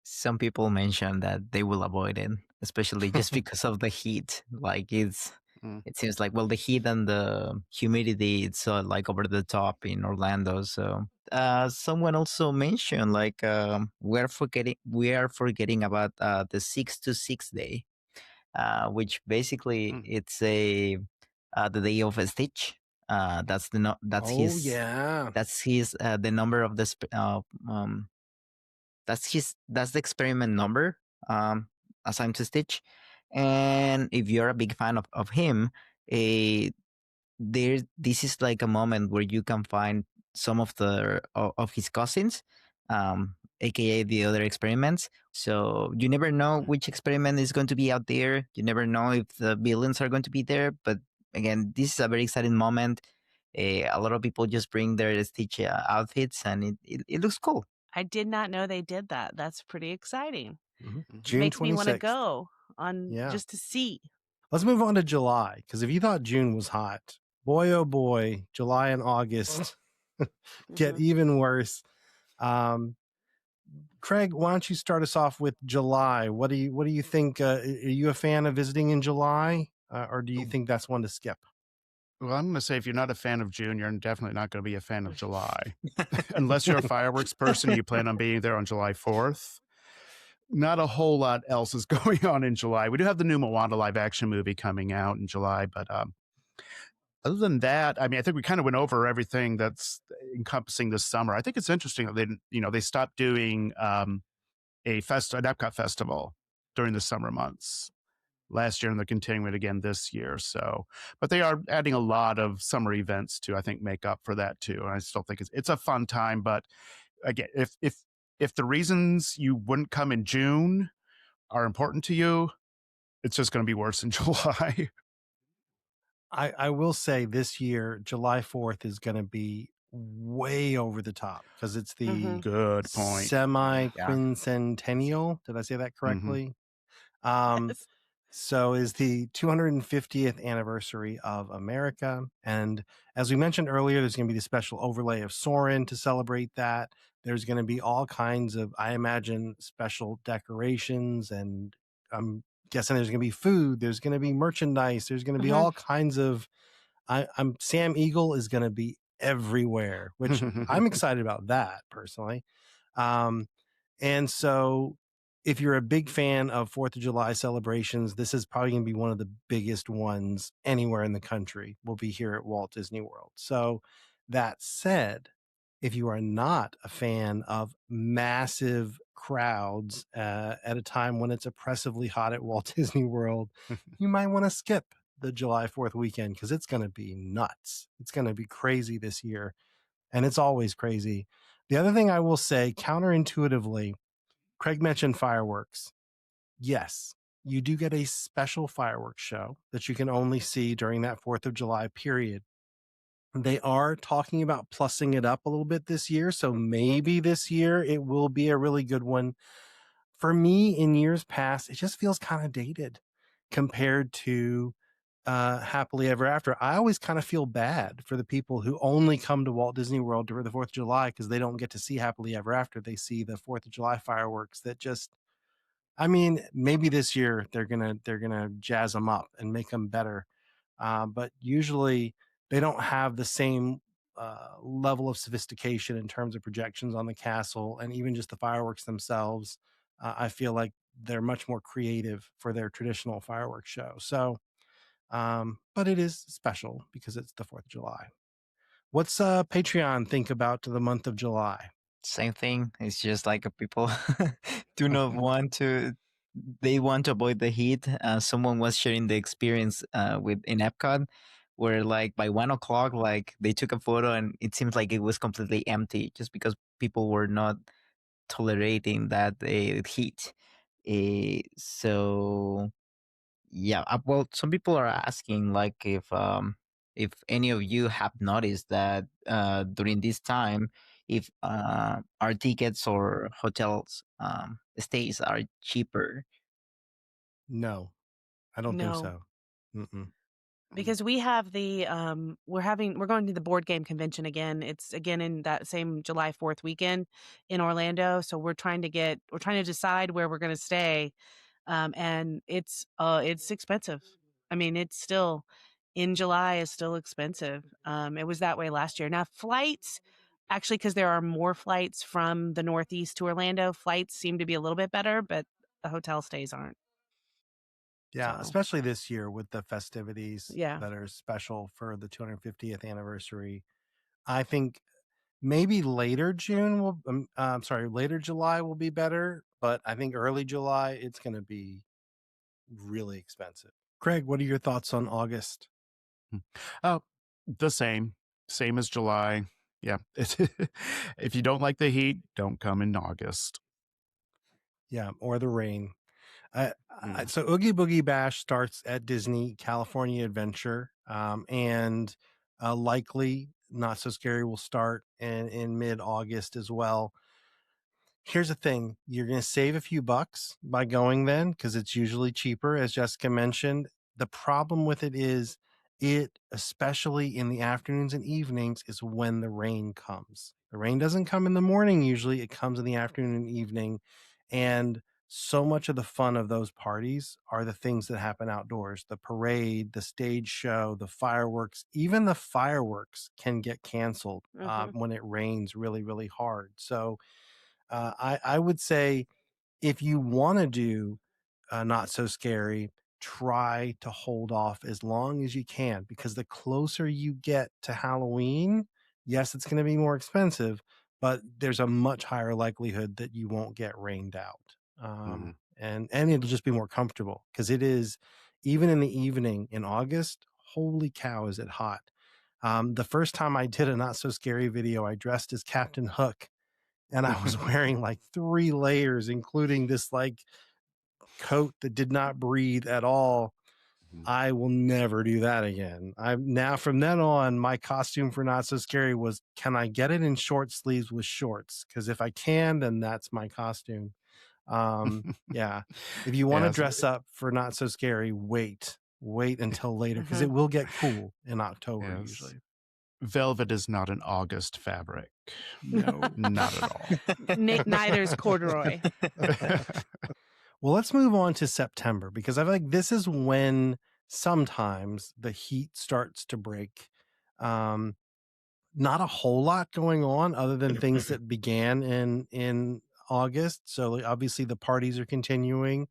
Some people mention that they will avoid it, especially just because of the heat. Like Mm. it seems like, well, the heat and the humidity, it's like over the top in Orlando. So someone also mentioned like we are forgetting about the 626 day, which basically Mm. it's the day of a Stitch. That's the no, Oh yeah. that's his the number of the that's the experiment number assigned to Stitch. And if you're a big fan of him, a there this is like a moment where you can find some of his cousins, aka the other experiments. So you never know which experiment is going to be out there. You never know if the villains are going to be there. But again, this is a very exciting moment. A lot of people just bring their Stitch outfits, and it looks cool. I did not know they did that. That's pretty exciting. June Makes me want to 26th. go on Yeah. just to see. Let's move on to July, because if you thought June was hot, boy oh boy, July and August get Mhm. even worse. Craig, why don't you start us off with July? What do you think? Are you a fan of visiting in July, or do you think that's one to skip? Well, I'm going to say if you're not a fan of June, you're definitely not going to be a fan of July. Unless you're a fireworks person, you plan on being there on July 4th. Not a whole lot else is going on in July. We do have the new Moana live action movie coming out in July, but other than that, I mean, I think we kind of went over everything that's encompassing this summer. I think it's interesting that they stopped doing an Epcot festival during the summer months last year, and they're continuing it again this year. So, but they are adding a lot of summer events to, I think, make up for that too. And I still think it's a fun time. But again, if the reasons you wouldn't come in June are important to you, it's just going to be worse in July. I will say this year, July 4th is going to be way over the top because it's the Mhm. Good point. semi-quincentennial. Did I say that correctly? Yes. So is the 250th anniversary of America. And as we mentioned earlier, there's going to be the special overlay of Soarin' to celebrate that. There's going to be all kinds of, I imagine, special decorations, and I'm guessing there's going to be food. There's going to be merchandise. There's going to be Mhm. all kinds of, I'm Sam Eagle is going to be everywhere, which I'm excited about that personally. And so if you're a big fan of 4th of July celebrations, this is probably going to be one of the biggest ones anywhere in the country. Will be here at Walt Disney World. So that said, if you are not a fan of massive crowds at a time when it's oppressively hot at Walt Disney World, you might want to skip the July 4th weekend because it's going to be nuts. It's going to be crazy this year. And it's always crazy. The other thing I will say, counterintuitively, Craig mentioned fireworks. Yes, you do get a special fireworks show that you can only see during that 4th of July period. They are talking about plussing it up a little bit this year. So maybe this year it will be a really good one. For me, in years past, it just feels kind of dated compared to Happily Ever After. I always kind of feel bad for the people who only come to Walt Disney World during the 4th of July because they don't get to see Happily Ever After. They see the 4th of July fireworks that just, I mean, maybe this year they're gonna jazz them up and make them better, but usually they don't have the same level of sophistication in terms of projections on the castle and even just the fireworks themselves. I feel like they're much more creative for their traditional fireworks show. So, but it is special because it's the 4th of July. What's Patreon think about the month of July? Same thing. It's just like people do not want to. They want to avoid the heat. Someone was sharing the experience with in Epcot, where like by 1 o'clock, like they took a photo and it seems like it was completely empty, just because people were not tolerating that heat. So yeah, well, some people are asking like if any of you have noticed that during this time, if our tickets or hotels stays are cheaper. No, I don't think No. so. Mm-mm. Because we have the we're going to the board game convention again. It's again in that same July 4th weekend in Orlando. So we're trying to decide where we're going to stay. And it's expensive. I mean, it's still in July is still expensive. It was that way last year. Now flights actually, because there are more flights from the Northeast to Orlando, flights seem to be a little bit better, but the hotel stays aren't. Yeah, So, especially this year with the festivities Yeah. that are special for the 250th anniversary. I think maybe later June will, I'm sorry, later July will be better, but I think early July it's going to be really expensive. Craig, what are your thoughts on August? mm. Oh, the same as July. Yeah. If you don't like the heat, don't come in August. Yeah, or the rain. Mm. So Oogie Boogie Bash starts at Disney California Adventure, and likely Not So Scary will start in mid August as well. Here's the thing, you're going to save a few bucks by going then because it's usually cheaper, as Jessica mentioned. The problem with it is, especially in the afternoons and evenings, is when the rain comes. The rain doesn't come in the morning usually, it comes in the afternoon and evening. And so much of the fun of those parties are the things that happen outdoors: the parade, the stage show, the fireworks. Even the fireworks can get canceled Hmm. when it rains really, really hard. So I would say if you want to do Not So Scary, try to hold off as long as you can, because the closer you get to Halloween, yes, it's going to be more expensive, but there's a much higher likelihood that you won't get rained out. Mhm. And it'll just be more comfortable because it is, even in the evening in August, holy cow, is it hot. The first time I did a Not So Scary video, I dressed as Captain Hook, and I was wearing like 3 layers, including this like coat that did not breathe at all. Mhm. I will never do that again. I'm now, from then on, my costume for Not So Scary was, can I get it in short sleeves with shorts? Because if I can, then that's my costume. Yeah. If you want to Yes, dress up for Not So Scary, wait until later because Hmm. it will get cool in October yes. usually. Velvet is not an August fabric. No. Not at all. Neither's corduroy. Well, let's move on to September because I feel like this is when sometimes the heat starts to break. Um, Not a whole lot going on other than things that began in August. So like, obviously the parties are continuing.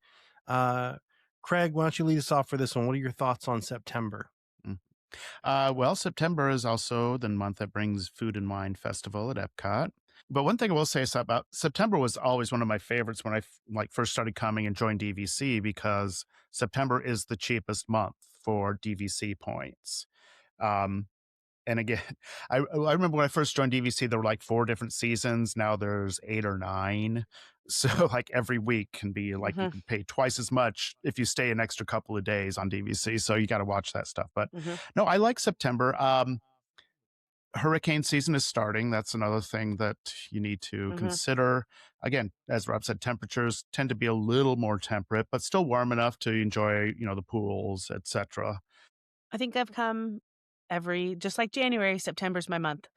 Uh, Craig, why don't you lead us off for this one? What are your thoughts on September? Mm. Well, September is also the month that brings Food and Wine Festival at Epcot. But one thing I will say is about September was always one of my favorites when I like first started coming and joined DVC, because September is the cheapest month for DVC points. Um, and again, I remember when I first joined DVC, there were like 4 different seasons. Now there's 8 or 9. So like every week can be like, you Hmm. can pay twice as much if you stay an extra couple of days on DVC. So you got to watch that stuff. But Hmm. no, I like September. Hurricane season is starting. That's another thing that you need to Hmm. consider. Again, as Rob said, temperatures tend to be a little more temperate, but still warm enough to enjoy, the pools, etc. I think I've come just like January, September's my month.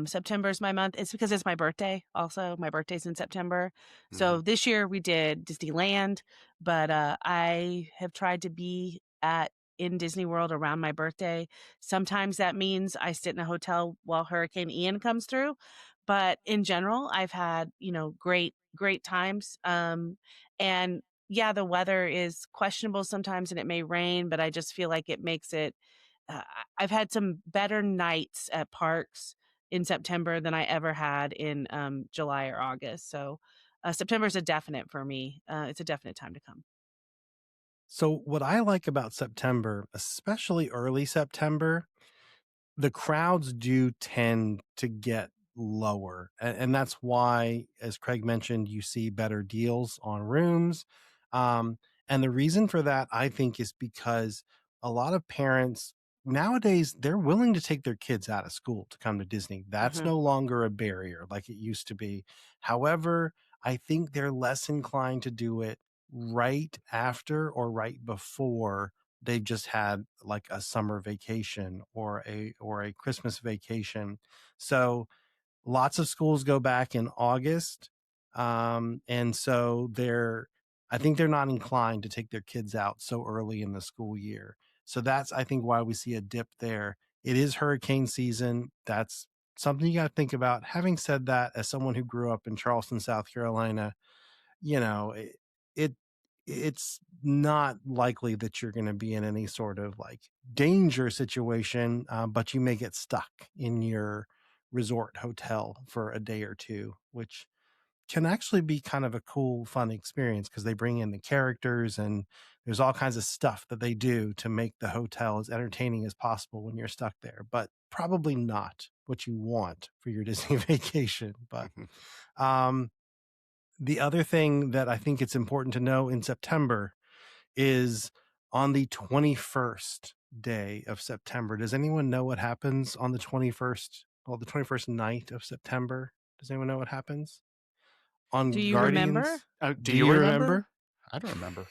September's my month. It's because it's my birthday also. My birthday's in September. Mhm. So this year we did Disneyland, but I have tried to be at in Disney World around my birthday. Sometimes that means I sit in a hotel while Hurricane Ian comes through, but in general, I've had, great times. And yeah, the weather is questionable sometimes and it may rain, but I just feel like it makes it I've had some better nights at parks in September than I ever had in July or August. So September is a definite for me. It's a definite time to come. So what I like about September, especially early September, the crowds do tend to get lower. And that's why, as Craig mentioned, you see better deals on rooms. Um, and the reason for that, I think, is because a lot of parents nowadays, they're willing to take their kids out of school to come to Disney. That's Hmm. no longer a barrier like it used to be. However, I think they're less inclined to do it right after or right before they've just had like a summer vacation or a Christmas vacation. So lots of schools go back in August. And so I think they're not inclined to take their kids out so early in the school year. So that's, I think, why we see a dip there. It is hurricane season. That's something you got to think about. Having said that, as someone who grew up in Charleston, South Carolina, you know, it it's not likely that you're going to be in any sort of like danger situation, but you may get stuck in your resort hotel for a day or two, which can actually be kind of a cool, fun experience because they bring in the characters and there's all kinds of stuff that they do to make the hotel as entertaining as possible when you're stuck there, but probably not what you want for your Disney vacation. But um, the other thing that I think it's important to know in September is on the 21st day of September. Does anyone know what happens on the 21st? Well, the 21st night of September. Does anyone know what happens? On Do you remember? Guardians? Do Do you you remember? I don't remember.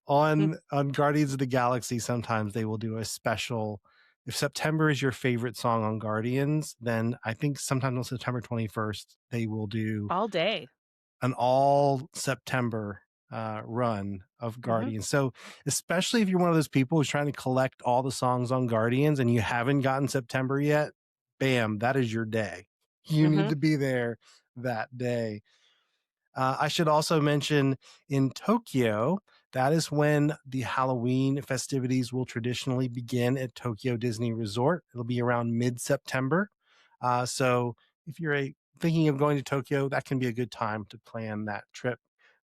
on Guardians of the Galaxy, sometimes they will do a special. If September is your favorite song on Guardians, then I think sometimes on September 21st they will do All day. an all September run of Guardians. So especially if you're one of those people who's trying to collect all the songs on Guardians and you haven't gotten September yet, bam, that is your day. You need to be there that day. I should also mention in Tokyo, that is when the Halloween festivities will traditionally begin at Tokyo Disney Resort. It'll be around mid-September. So if you're thinking of going to Tokyo, that can be a good time to plan that trip.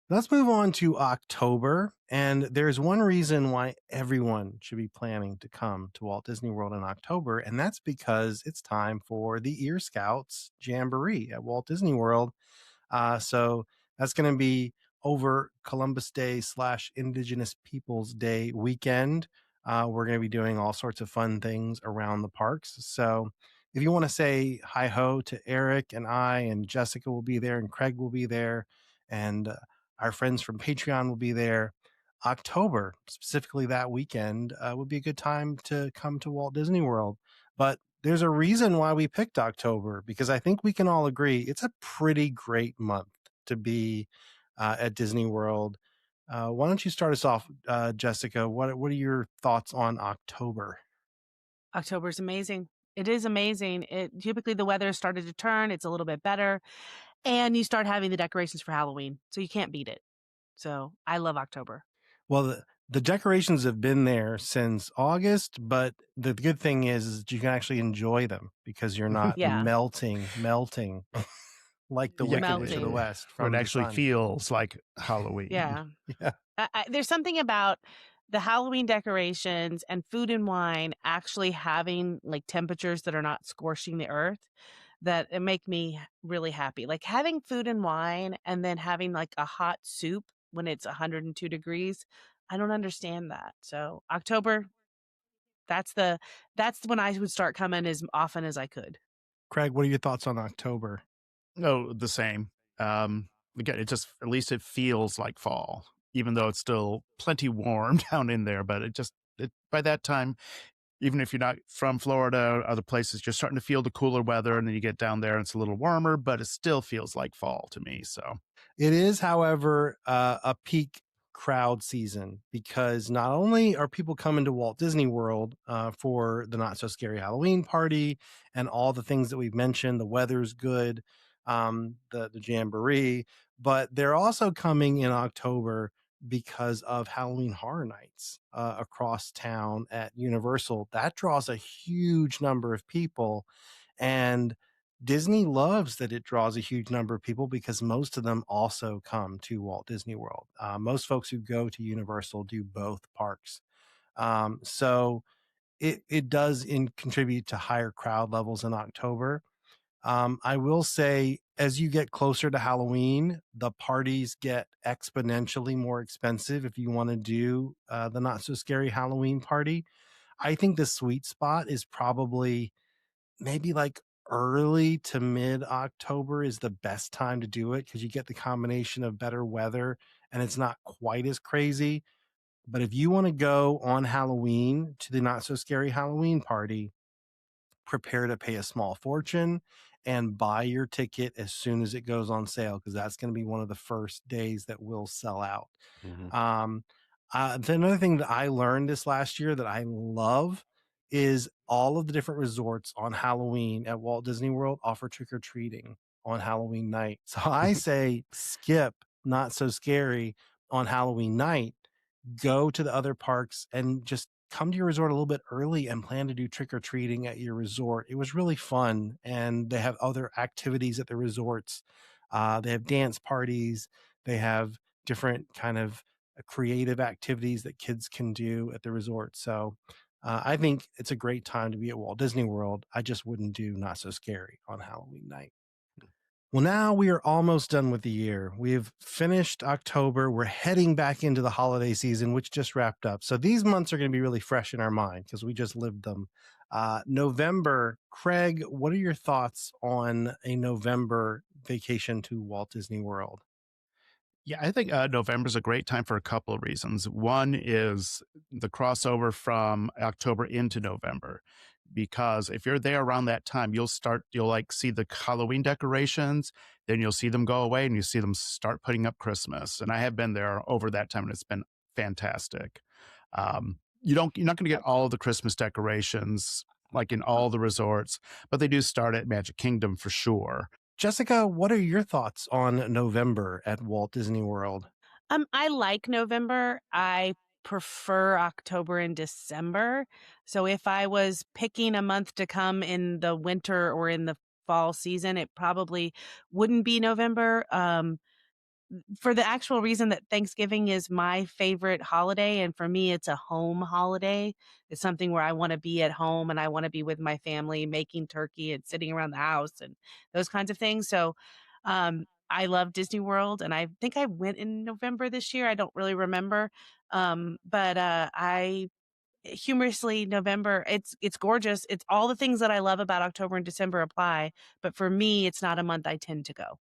Let's move on to October. And there's one reason why everyone should be planning to come to Walt Disney World in October, and that's because it's time for the Ear Scouts Jamboree at Walt Disney World. So that's going to be over Columbus Day / Indigenous Peoples Day weekend. We're going to be doing all sorts of fun things around the parks. So if you want to say hi ho to Eric and I, and Jessica will be there, and Craig will be there, and our friends from Patreon will be there. October, specifically that weekend, would be a good time to come to Walt Disney World. But there's a reason why we picked October, because I think we can all agree it's a pretty great month to be at Disney World. Why don't you start us off, Jessica? What are your thoughts on October? October is amazing. It is amazing. Typically the weather started to turn. It's a little bit better, and you start having the decorations for Halloween, so you can't beat it. So I love October. Well, the decorations have been there since August, but the good thing is that you can actually enjoy them because you're not Yeah. melting like the Wicked Witch of the Melting. West Where from it the actually sun. feels like Halloween. Yeah. Yeah. There's something about the Halloween decorations and food and wine actually having like temperatures that are not scorching the earth that it make me really happy. Like having food and wine and then having like a hot soup when it's 102 degrees. I don't understand that. So October, that's when I would start coming as often as I could. Craig, what are your thoughts on October? No, the same. Again, it just, at least it feels like fall, even though it's still plenty warm down in there. But by that time, even if you're not from Florida or other places, you're starting to feel the cooler weather, and then you get down there and it's a little warmer, but it still feels like fall to me. So It is, however, a peak crowd season because not only are people coming to Walt Disney World for the Not So Scary Halloween party and all the things that we've mentioned, the weather's good, the jamboree, but they're also coming in October because of Halloween Horror Nights across town at Universal. That draws a huge number of people, and Disney loves that it draws a huge number of people because most of them also come to Walt Disney World. Most folks who go to Universal do both parks. So it does contribute to higher crowd levels in October. I will say, as you get closer to Halloween, the parties get exponentially more expensive if you want to do the Not So Scary Halloween party. I think the sweet spot is probably maybe like early to mid October is the best time to do it because you get the combination of better weather and it's not quite as crazy. But if you want to go on Halloween to the Not So Scary Halloween party, prepare to pay a small fortune and buy your ticket as soon as it goes on sale because that's going to be one of the first days that will sell out. Um, another thing that I learned this last year that I love is all of the different resorts on Halloween at Walt Disney World offer trick or treating on Halloween night. So I say skip Not So Scary on Halloween night, go to the other parks and just come to your resort a little bit early and plan to do trick or treating at your resort. It was really fun, and they have other activities at the resorts. They have dance parties. They have different kind of creative activities that kids can do at the resort. So I think it's a great time to be at Walt Disney World. I just wouldn't do Not So Scary on Halloween night. Well, now we are almost done with the year. We've finished October. We're heading back into the holiday season, which just wrapped up. So these months are going to be really fresh in our mind because we just lived them. November, Craig, what are your thoughts on a November vacation to Walt Disney World? Yeah, I think November is a great time for a couple of reasons. One is the crossover from October into November, because if you're there around that time, you'll like see the Halloween decorations, then you'll see them go away and you see them start putting up Christmas. And I have been there over that time and it's been fantastic. You're not going to get all of the Christmas decorations like in all the resorts, but they do start at Magic Kingdom for sure. Jessica, what are your thoughts on November at Walt Disney World? I like November. I prefer October and December. So if I was picking a month to come in the winter or in the fall season, it probably wouldn't be November. For the actual reason that Thanksgiving is my favorite holiday, and for me, it's a home holiday. It's something where I want to be at home and I want to be with my family, making turkey and sitting around the house and those kinds of things. So, I love Disney World, and I think I went in November this year. I don't really remember, but I humorously November. It's gorgeous. It's all the things that I love about October and December apply, but for me, it's not a month I tend to go.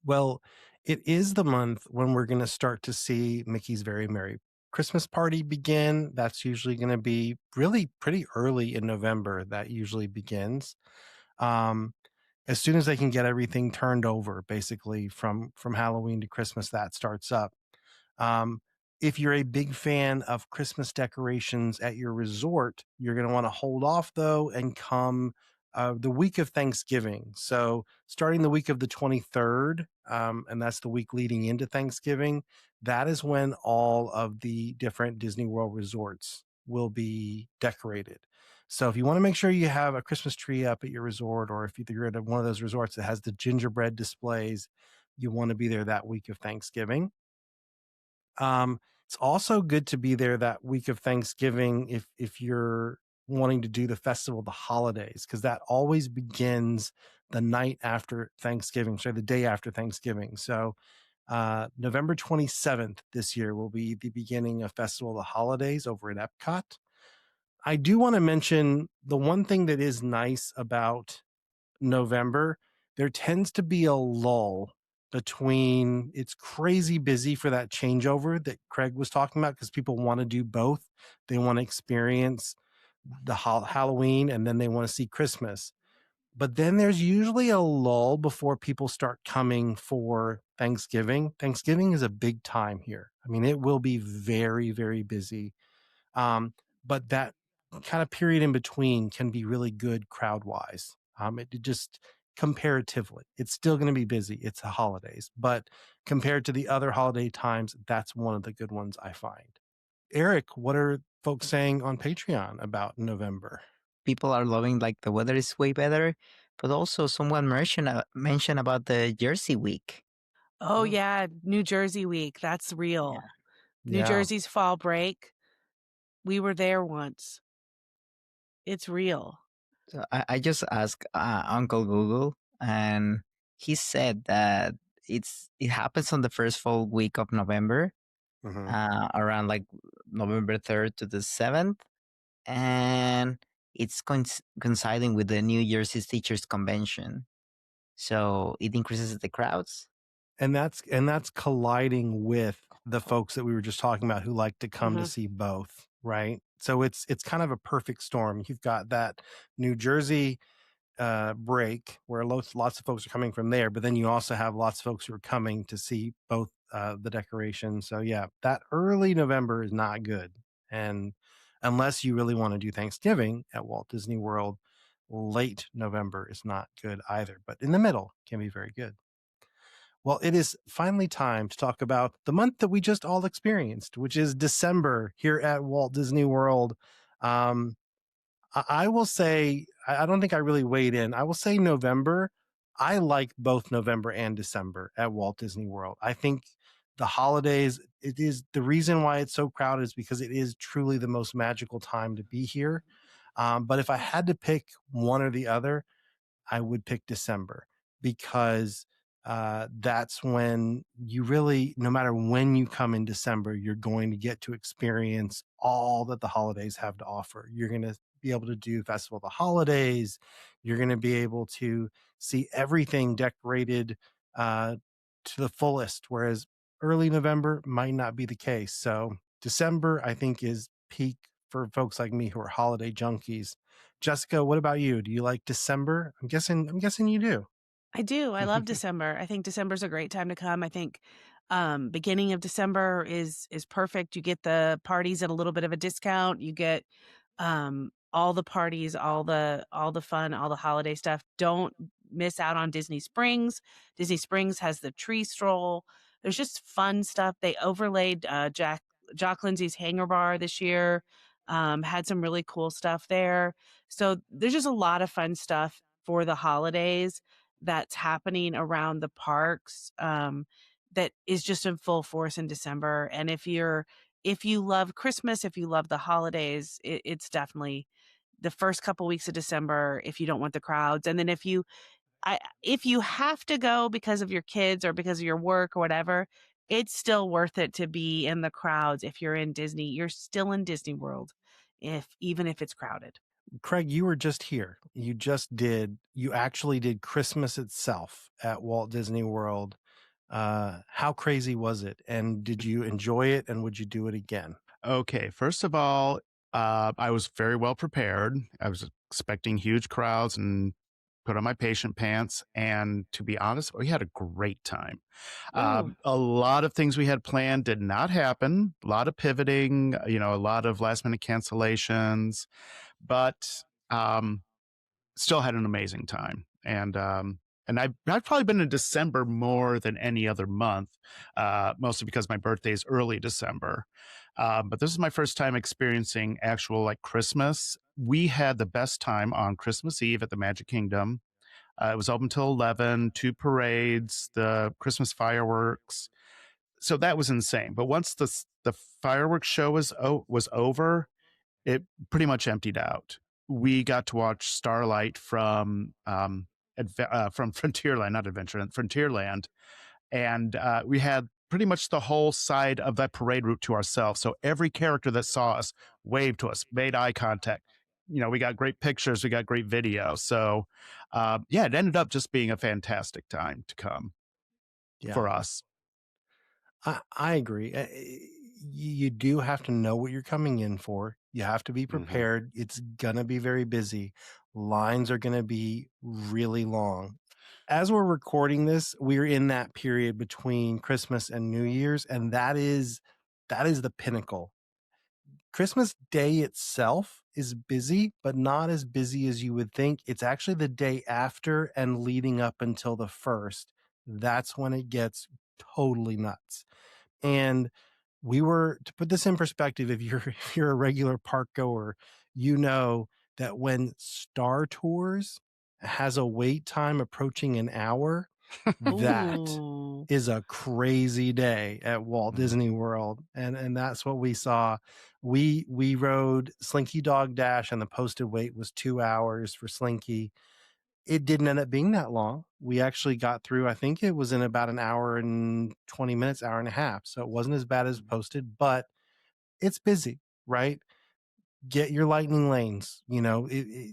Well, it is the month when we're going to start to see Mickey's Very Merry Christmas Party begin. That's usually going to be really pretty early in November. That usually begins. Um, as soon as they can get everything turned over, basically from Halloween to Christmas, that starts up. Um, if you're a big fan of Christmas decorations at your resort, you're going to want to hold off though and come the week of Thanksgiving. So, starting the week of the 23rd, and that's the week leading into Thanksgiving, that is when all of the different Disney World resorts will be decorated. So, if you want to make sure you have a Christmas tree up at your resort, or if you're at one of those resorts that has the gingerbread displays, you want to be there that week of Thanksgiving. It's also good to be there that week of Thanksgiving if you're wanting to do the festival of the holidays, because that always begins the night after Thanksgiving, sorry, the day after Thanksgiving. So November 27th this year will be the beginning of Festival of the Holidays over at Epcot. I do want to mention the one thing that is nice about November, there tends to be a lull between it's crazy busy for that changeover that Craig was talking about because people want to do both. They want to experience the Halloween and then they want to see Christmas. But then there's usually a lull before people start coming for Thanksgiving. Thanksgiving is a big time here. I mean, it will be very, very busy. But that kind of period in between can be really good crowd wise. It just comparatively, it's still going to be busy. It's the holidays, but compared to the other holiday times, that's one of the good ones I find. Eric, what are folks saying on Patreon about November? People are loving like the weather is way better, but also someone mentioned about the Jersey week. Oh, Mm. yeah, New Jersey week, that's real. New Yeah. Jersey's fall break, we were there once. It's real. So I just asked Uncle Google, and he said that it happens on the first full week of November, Mhm. around like November 3rd to the 7th, and it's coinciding with the New Jersey Teachers Convention, so it increases the crowds. And that's colliding with the folks that we were just talking about who like to come to Mhm. see both, right? So it's kind of a perfect storm. You've got that New Jersey break where lots of folks are coming from there, but then you also have lots of folks who are coming to see both the decorations. So yeah, that early November is not good, and unless you really want to do Thanksgiving at Walt Disney World, late November is not good either. But in the middle can be very good. Well, it is finally time to talk about the month that we just all experienced, which is December here at Walt Disney World. Um, I will say, I don't think I really weighed in. I will say November. I like both November and December at Walt Disney World. I think the holidays, it is the reason why it's so crowded is because it is truly the most magical time to be here. But if I had to pick one or the other, I would pick December because that's when you really, no matter when you come in December, you're going to get to experience all that the holidays have to offer. You're going to be able to do Festival of the Holidays. You're going to be able to see everything decorated uh, to the fullest, whereas early November might not be the case. So December, I think, is peak for folks like me who are holiday junkies. Jessica, what about you? Do you like December? I'm guessing you do. I do. I love December. I think December's a great time to come. I think beginning of December is perfect. You get the parties at a little bit of a discount. You get all the parties, all the fun, all the holiday stuff. Don't miss out on Disney Springs. Disney Springs has the tree stroll. There's just fun stuff. They overlaid Jock Lindsay's Hangar Bar this year. Had some really cool stuff there. So there's just a lot of fun stuff for the holidays that's happening around the parks that is just in full force in December. And if you love Christmas, if you love the holidays, it's definitely the first couple weeks of December if you don't want the crowds. And then if you have to go because of your kids or because of your work or whatever, it's still worth it to be in the crowds. If you're in Disney, you're still in Disney World, even if it's crowded. Craig, you were just here. You actually did Christmas itself at Walt Disney World. How crazy was it? And did you enjoy it? And would you do it again? Okay, first of all, I was very well prepared. I was expecting huge crowds and put on my patient pants. And to be honest, we had a great time. Ooh. A lot of things we had planned did not happen. A lot of pivoting, a lot of last minute cancellations, but still had an amazing time. And I've probably been in December more than any other month, mostly because my birthday is early December. But this is my first time experiencing actual like Christmas. We had the best time on Christmas Eve at the Magic Kingdom. It was open till 11, 2 parades, the Christmas fireworks. So that was insane. But once the fireworks show was over, it pretty much emptied out. We got to watch Starlight from Frontierland, not Adventure, Frontierland, and we had pretty much the whole side of that parade route to ourselves. So every character that saw us waved to us, made eye contact. We got great pictures, we got great video. So yeah, it ended up just being a fantastic time to come for us. I agree. You do have to know what you're coming in for. You have to be prepared. It's going to be very busy. Lines are going to be really long. As we're recording this, we're in that period between Christmas and New Year's, and that is the pinnacle. Christmas Day itself is busy, but not as busy as you would think. It's actually the day after and leading up until the 1st. That's when it gets totally nuts. And to put this in perspective, if you're a regular park goer, you know that when Star Tours has a wait time approaching an hour, that Ooh. is a crazy day at Walt Disney World. And that's what we saw. We rode Slinky Dog Dash, and the posted wait was 2 hours for Slinky. It didn't end up being that long. We actually got through, I think it was in about an hour and 20 minutes, hour and a half. So it wasn't as bad as posted, but it's busy, right? Get your lightning lanes,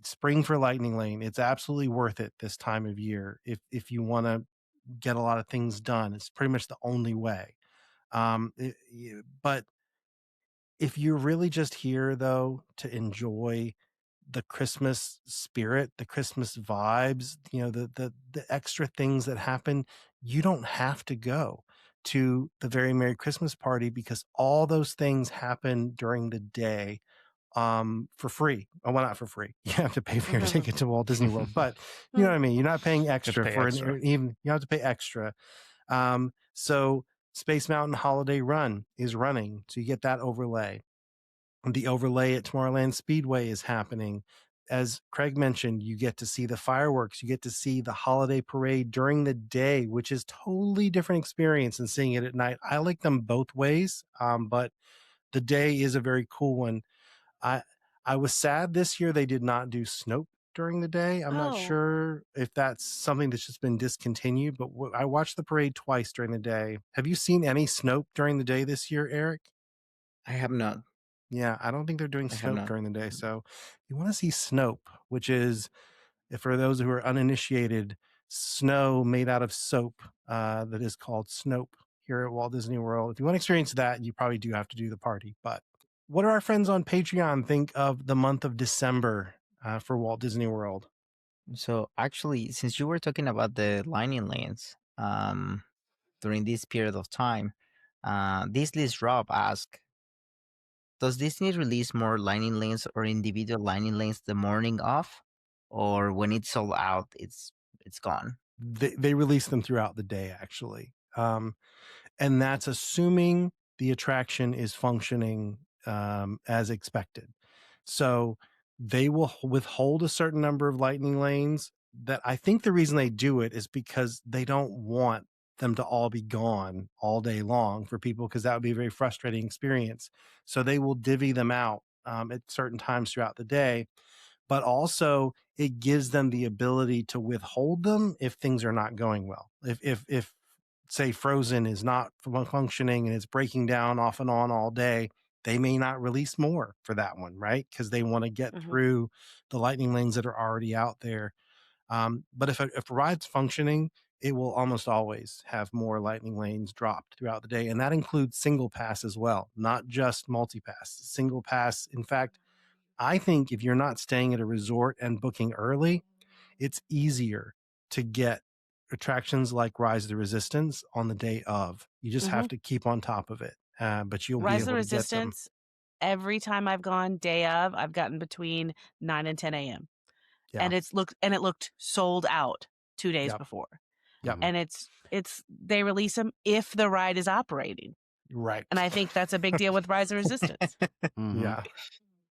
spring for lightning lane. It's absolutely worth it this time of year. If you want to get a lot of things done, it's pretty much the only way. But if you're really just here though, to enjoy the Christmas spirit, the Christmas vibes, the extra things that happen, you don't have to go to the Very Merry Christmas Party because all those things happen during the day for free. Oh, well, not for free. You have to pay for your ticket to Walt Disney World, but you know what I mean? You're not paying extra pay for extra. an even, you have to pay extra. So Space Mountain Holiday Run is running, so you get that overlay. The overlay at Tomorrowland Speedway is happening. As Craig mentioned, you get to see the fireworks, you get to see the holiday parade during the day, which is totally different experience than seeing it at night. I like them both ways, but the day is a very cool one. I I was sad this year they did not do Snope during the day. I'm not Oh, sure if that's something that's just been discontinued, but I watched the parade twice during the day. Have you seen any Snope during the day this year, Eric? I have not. Yeah, I don't think they're doing I have Snope not. during the day. So you want to see Snope, which is, for those who are uninitiated, snow made out of soap that is called Snope here at Walt Disney World. If you want to experience that, you probably do have to do the party. But what do our friends on Patreon think of the month of December for Walt Disney World? So actually, since you were talking about the Lightning Lanes, during this period of time, this list Rob asked, does Disney release more Lightning Lanes or individual Lightning Lanes the morning of, or when it's sold out, it's gone? They release them throughout the day, actually. And that's assuming the attraction is functioning as expected. So they will withhold a certain number of lightning lanes. That I think the reason they do it is because they don't want them to all be gone all day long for people, because that would be a very frustrating experience. So they will divvy them out at certain times throughout the day, but also it gives them the ability to withhold them if things are not going well. If say Frozen is not functioning and it's breaking down off and on all day, they may not release more for that one, right? Because they want to get hmm through the lightning lanes that are already out there. But if a ride's functioning, it will almost always have more lightning lanes dropped throughout the day. And that includes single pass as well, not just multi-pass. Single pass, in fact, I think if you're not staying at a resort and booking early, it's easier to get attractions like Rise of the Resistance on the day of. You just hmm have to keep on top of it, but you'll be Rise of the able to get them. Resistance. Every time I've gone day of, I've gotten between 9 and 10 a.m. Yeah. and it looked sold out 2 days Yep. before. Yep. And it's they release them if the ride is operating, Right. and I think that's a big deal with Rise of Resistance. Mhm. Yeah.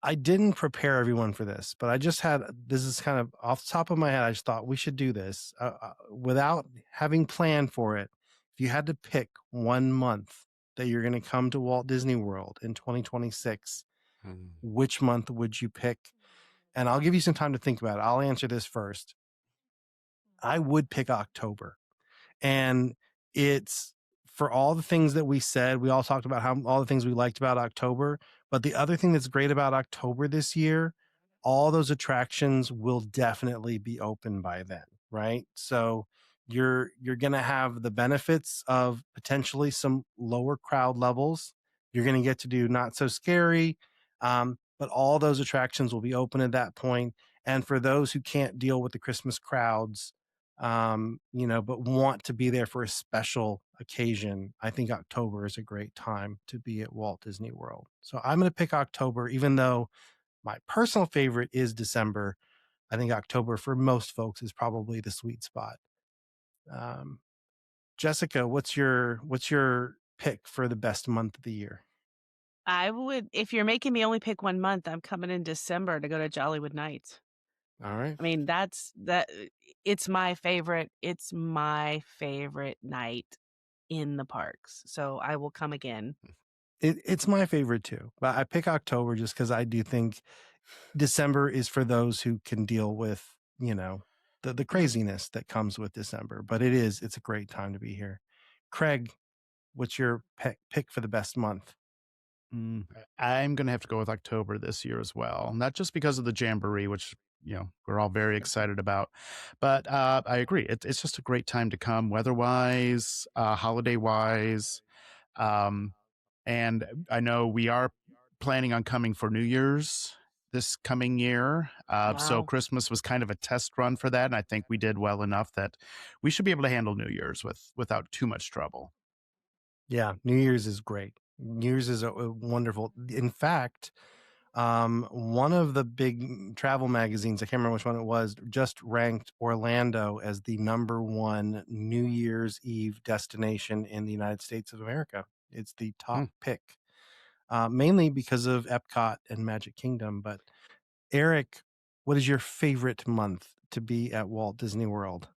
I didn't prepare everyone for this, but I just had, this is kind of off the top of my head. I just thought we should do this without having planned for it. If you had to pick one month that you're going to come to Walt Disney World in 2026, which month would you pick? And I'll give you some time to think about it. I'll answer this first. I would pick October. And it's for all the things that we said. We all talked about how all the things we liked about October. But the other thing that's great about October this year, all those attractions will definitely be open by then, right? So you're going to have the benefits of potentially some lower crowd levels. You're going to get to do Not So Scary, but all those attractions will be open at that point. And for those who can't deal with the Christmas crowds, but want to be there for a special occasion, I think October is a great time to be at Walt Disney World. So I'm going to pick October, even though my personal favorite is December. I think October for most folks is probably the sweet spot. Um, Jessica, what's your pick for the best month of the year? I would, if you're making me only pick one month, I'm coming in December to go to Jollywood Nights. All right. I mean, it's my favorite. It's my favorite night in the parks. So I will come again. It's my favorite too, but I pick October just because I do think December is for those who can deal with, the craziness that comes with December. But it's a great time to be here. Craig, what's your pick for the best month? I'm going to have to go with October this year as well. Not just because of the Jamboree, which, we're all very excited about, but I agree. It's just a great time to come weather-wise, holiday-wise. And I know we are planning on coming for New Year's this coming year. So Wow. Christmas was kind of a test run for that. And I think we did well enough that we should be able to handle New Year's without too much trouble. Yeah, New Year's is great. New Year's is a wonderful. In fact, One of the big travel magazines, I can't remember which one it was, just ranked Orlando as the #1 New Year's Eve destination in the United States of America. It's the top pick, mainly because of Epcot and Magic Kingdom. But Eric, what is your favorite month to be at Walt Disney World?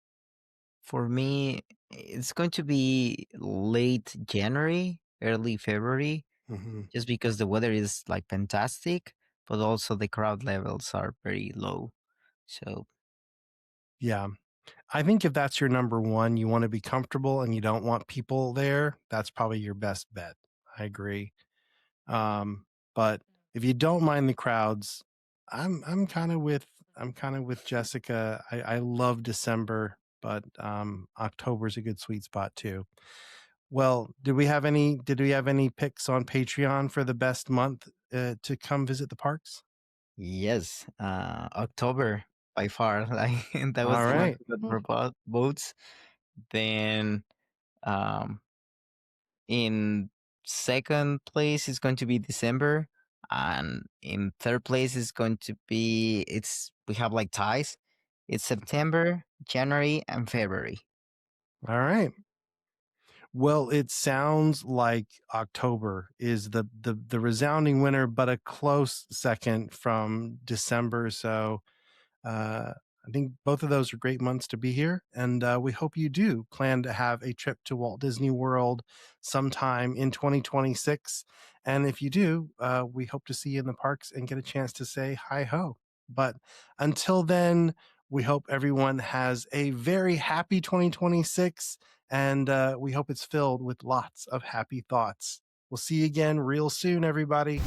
For me, it's going to be late January, early February, Mhm. just because the weather is like fantastic, but also the crowd levels are very low. So Yeah. I think if that's your #1, you want to be comfortable and you don't want people there, that's probably your best bet. I agree. But if you don't mind the crowds, I'm kind of with Jessica. I love December, but October's a good sweet spot too. Well, did we have any picks on Patreon for the best month to come visit the parks? yes, October by far, like that was All the one right. that got more votes. Then um, in second place is going to be December, and in third place is going to be we have like ties. It's September, January, and February. All right. Well, it sounds like October is the resounding winner, but a close second from December. So I think both of those are great months to be here, and we hope you do plan to have a trip to Walt Disney World sometime in 2026. And if you do, we hope to see you in the parks and get a chance to say hi ho. But until then, we hope everyone has a very happy 2026, and we hope it's filled with lots of happy thoughts. We'll see you again real soon, everybody.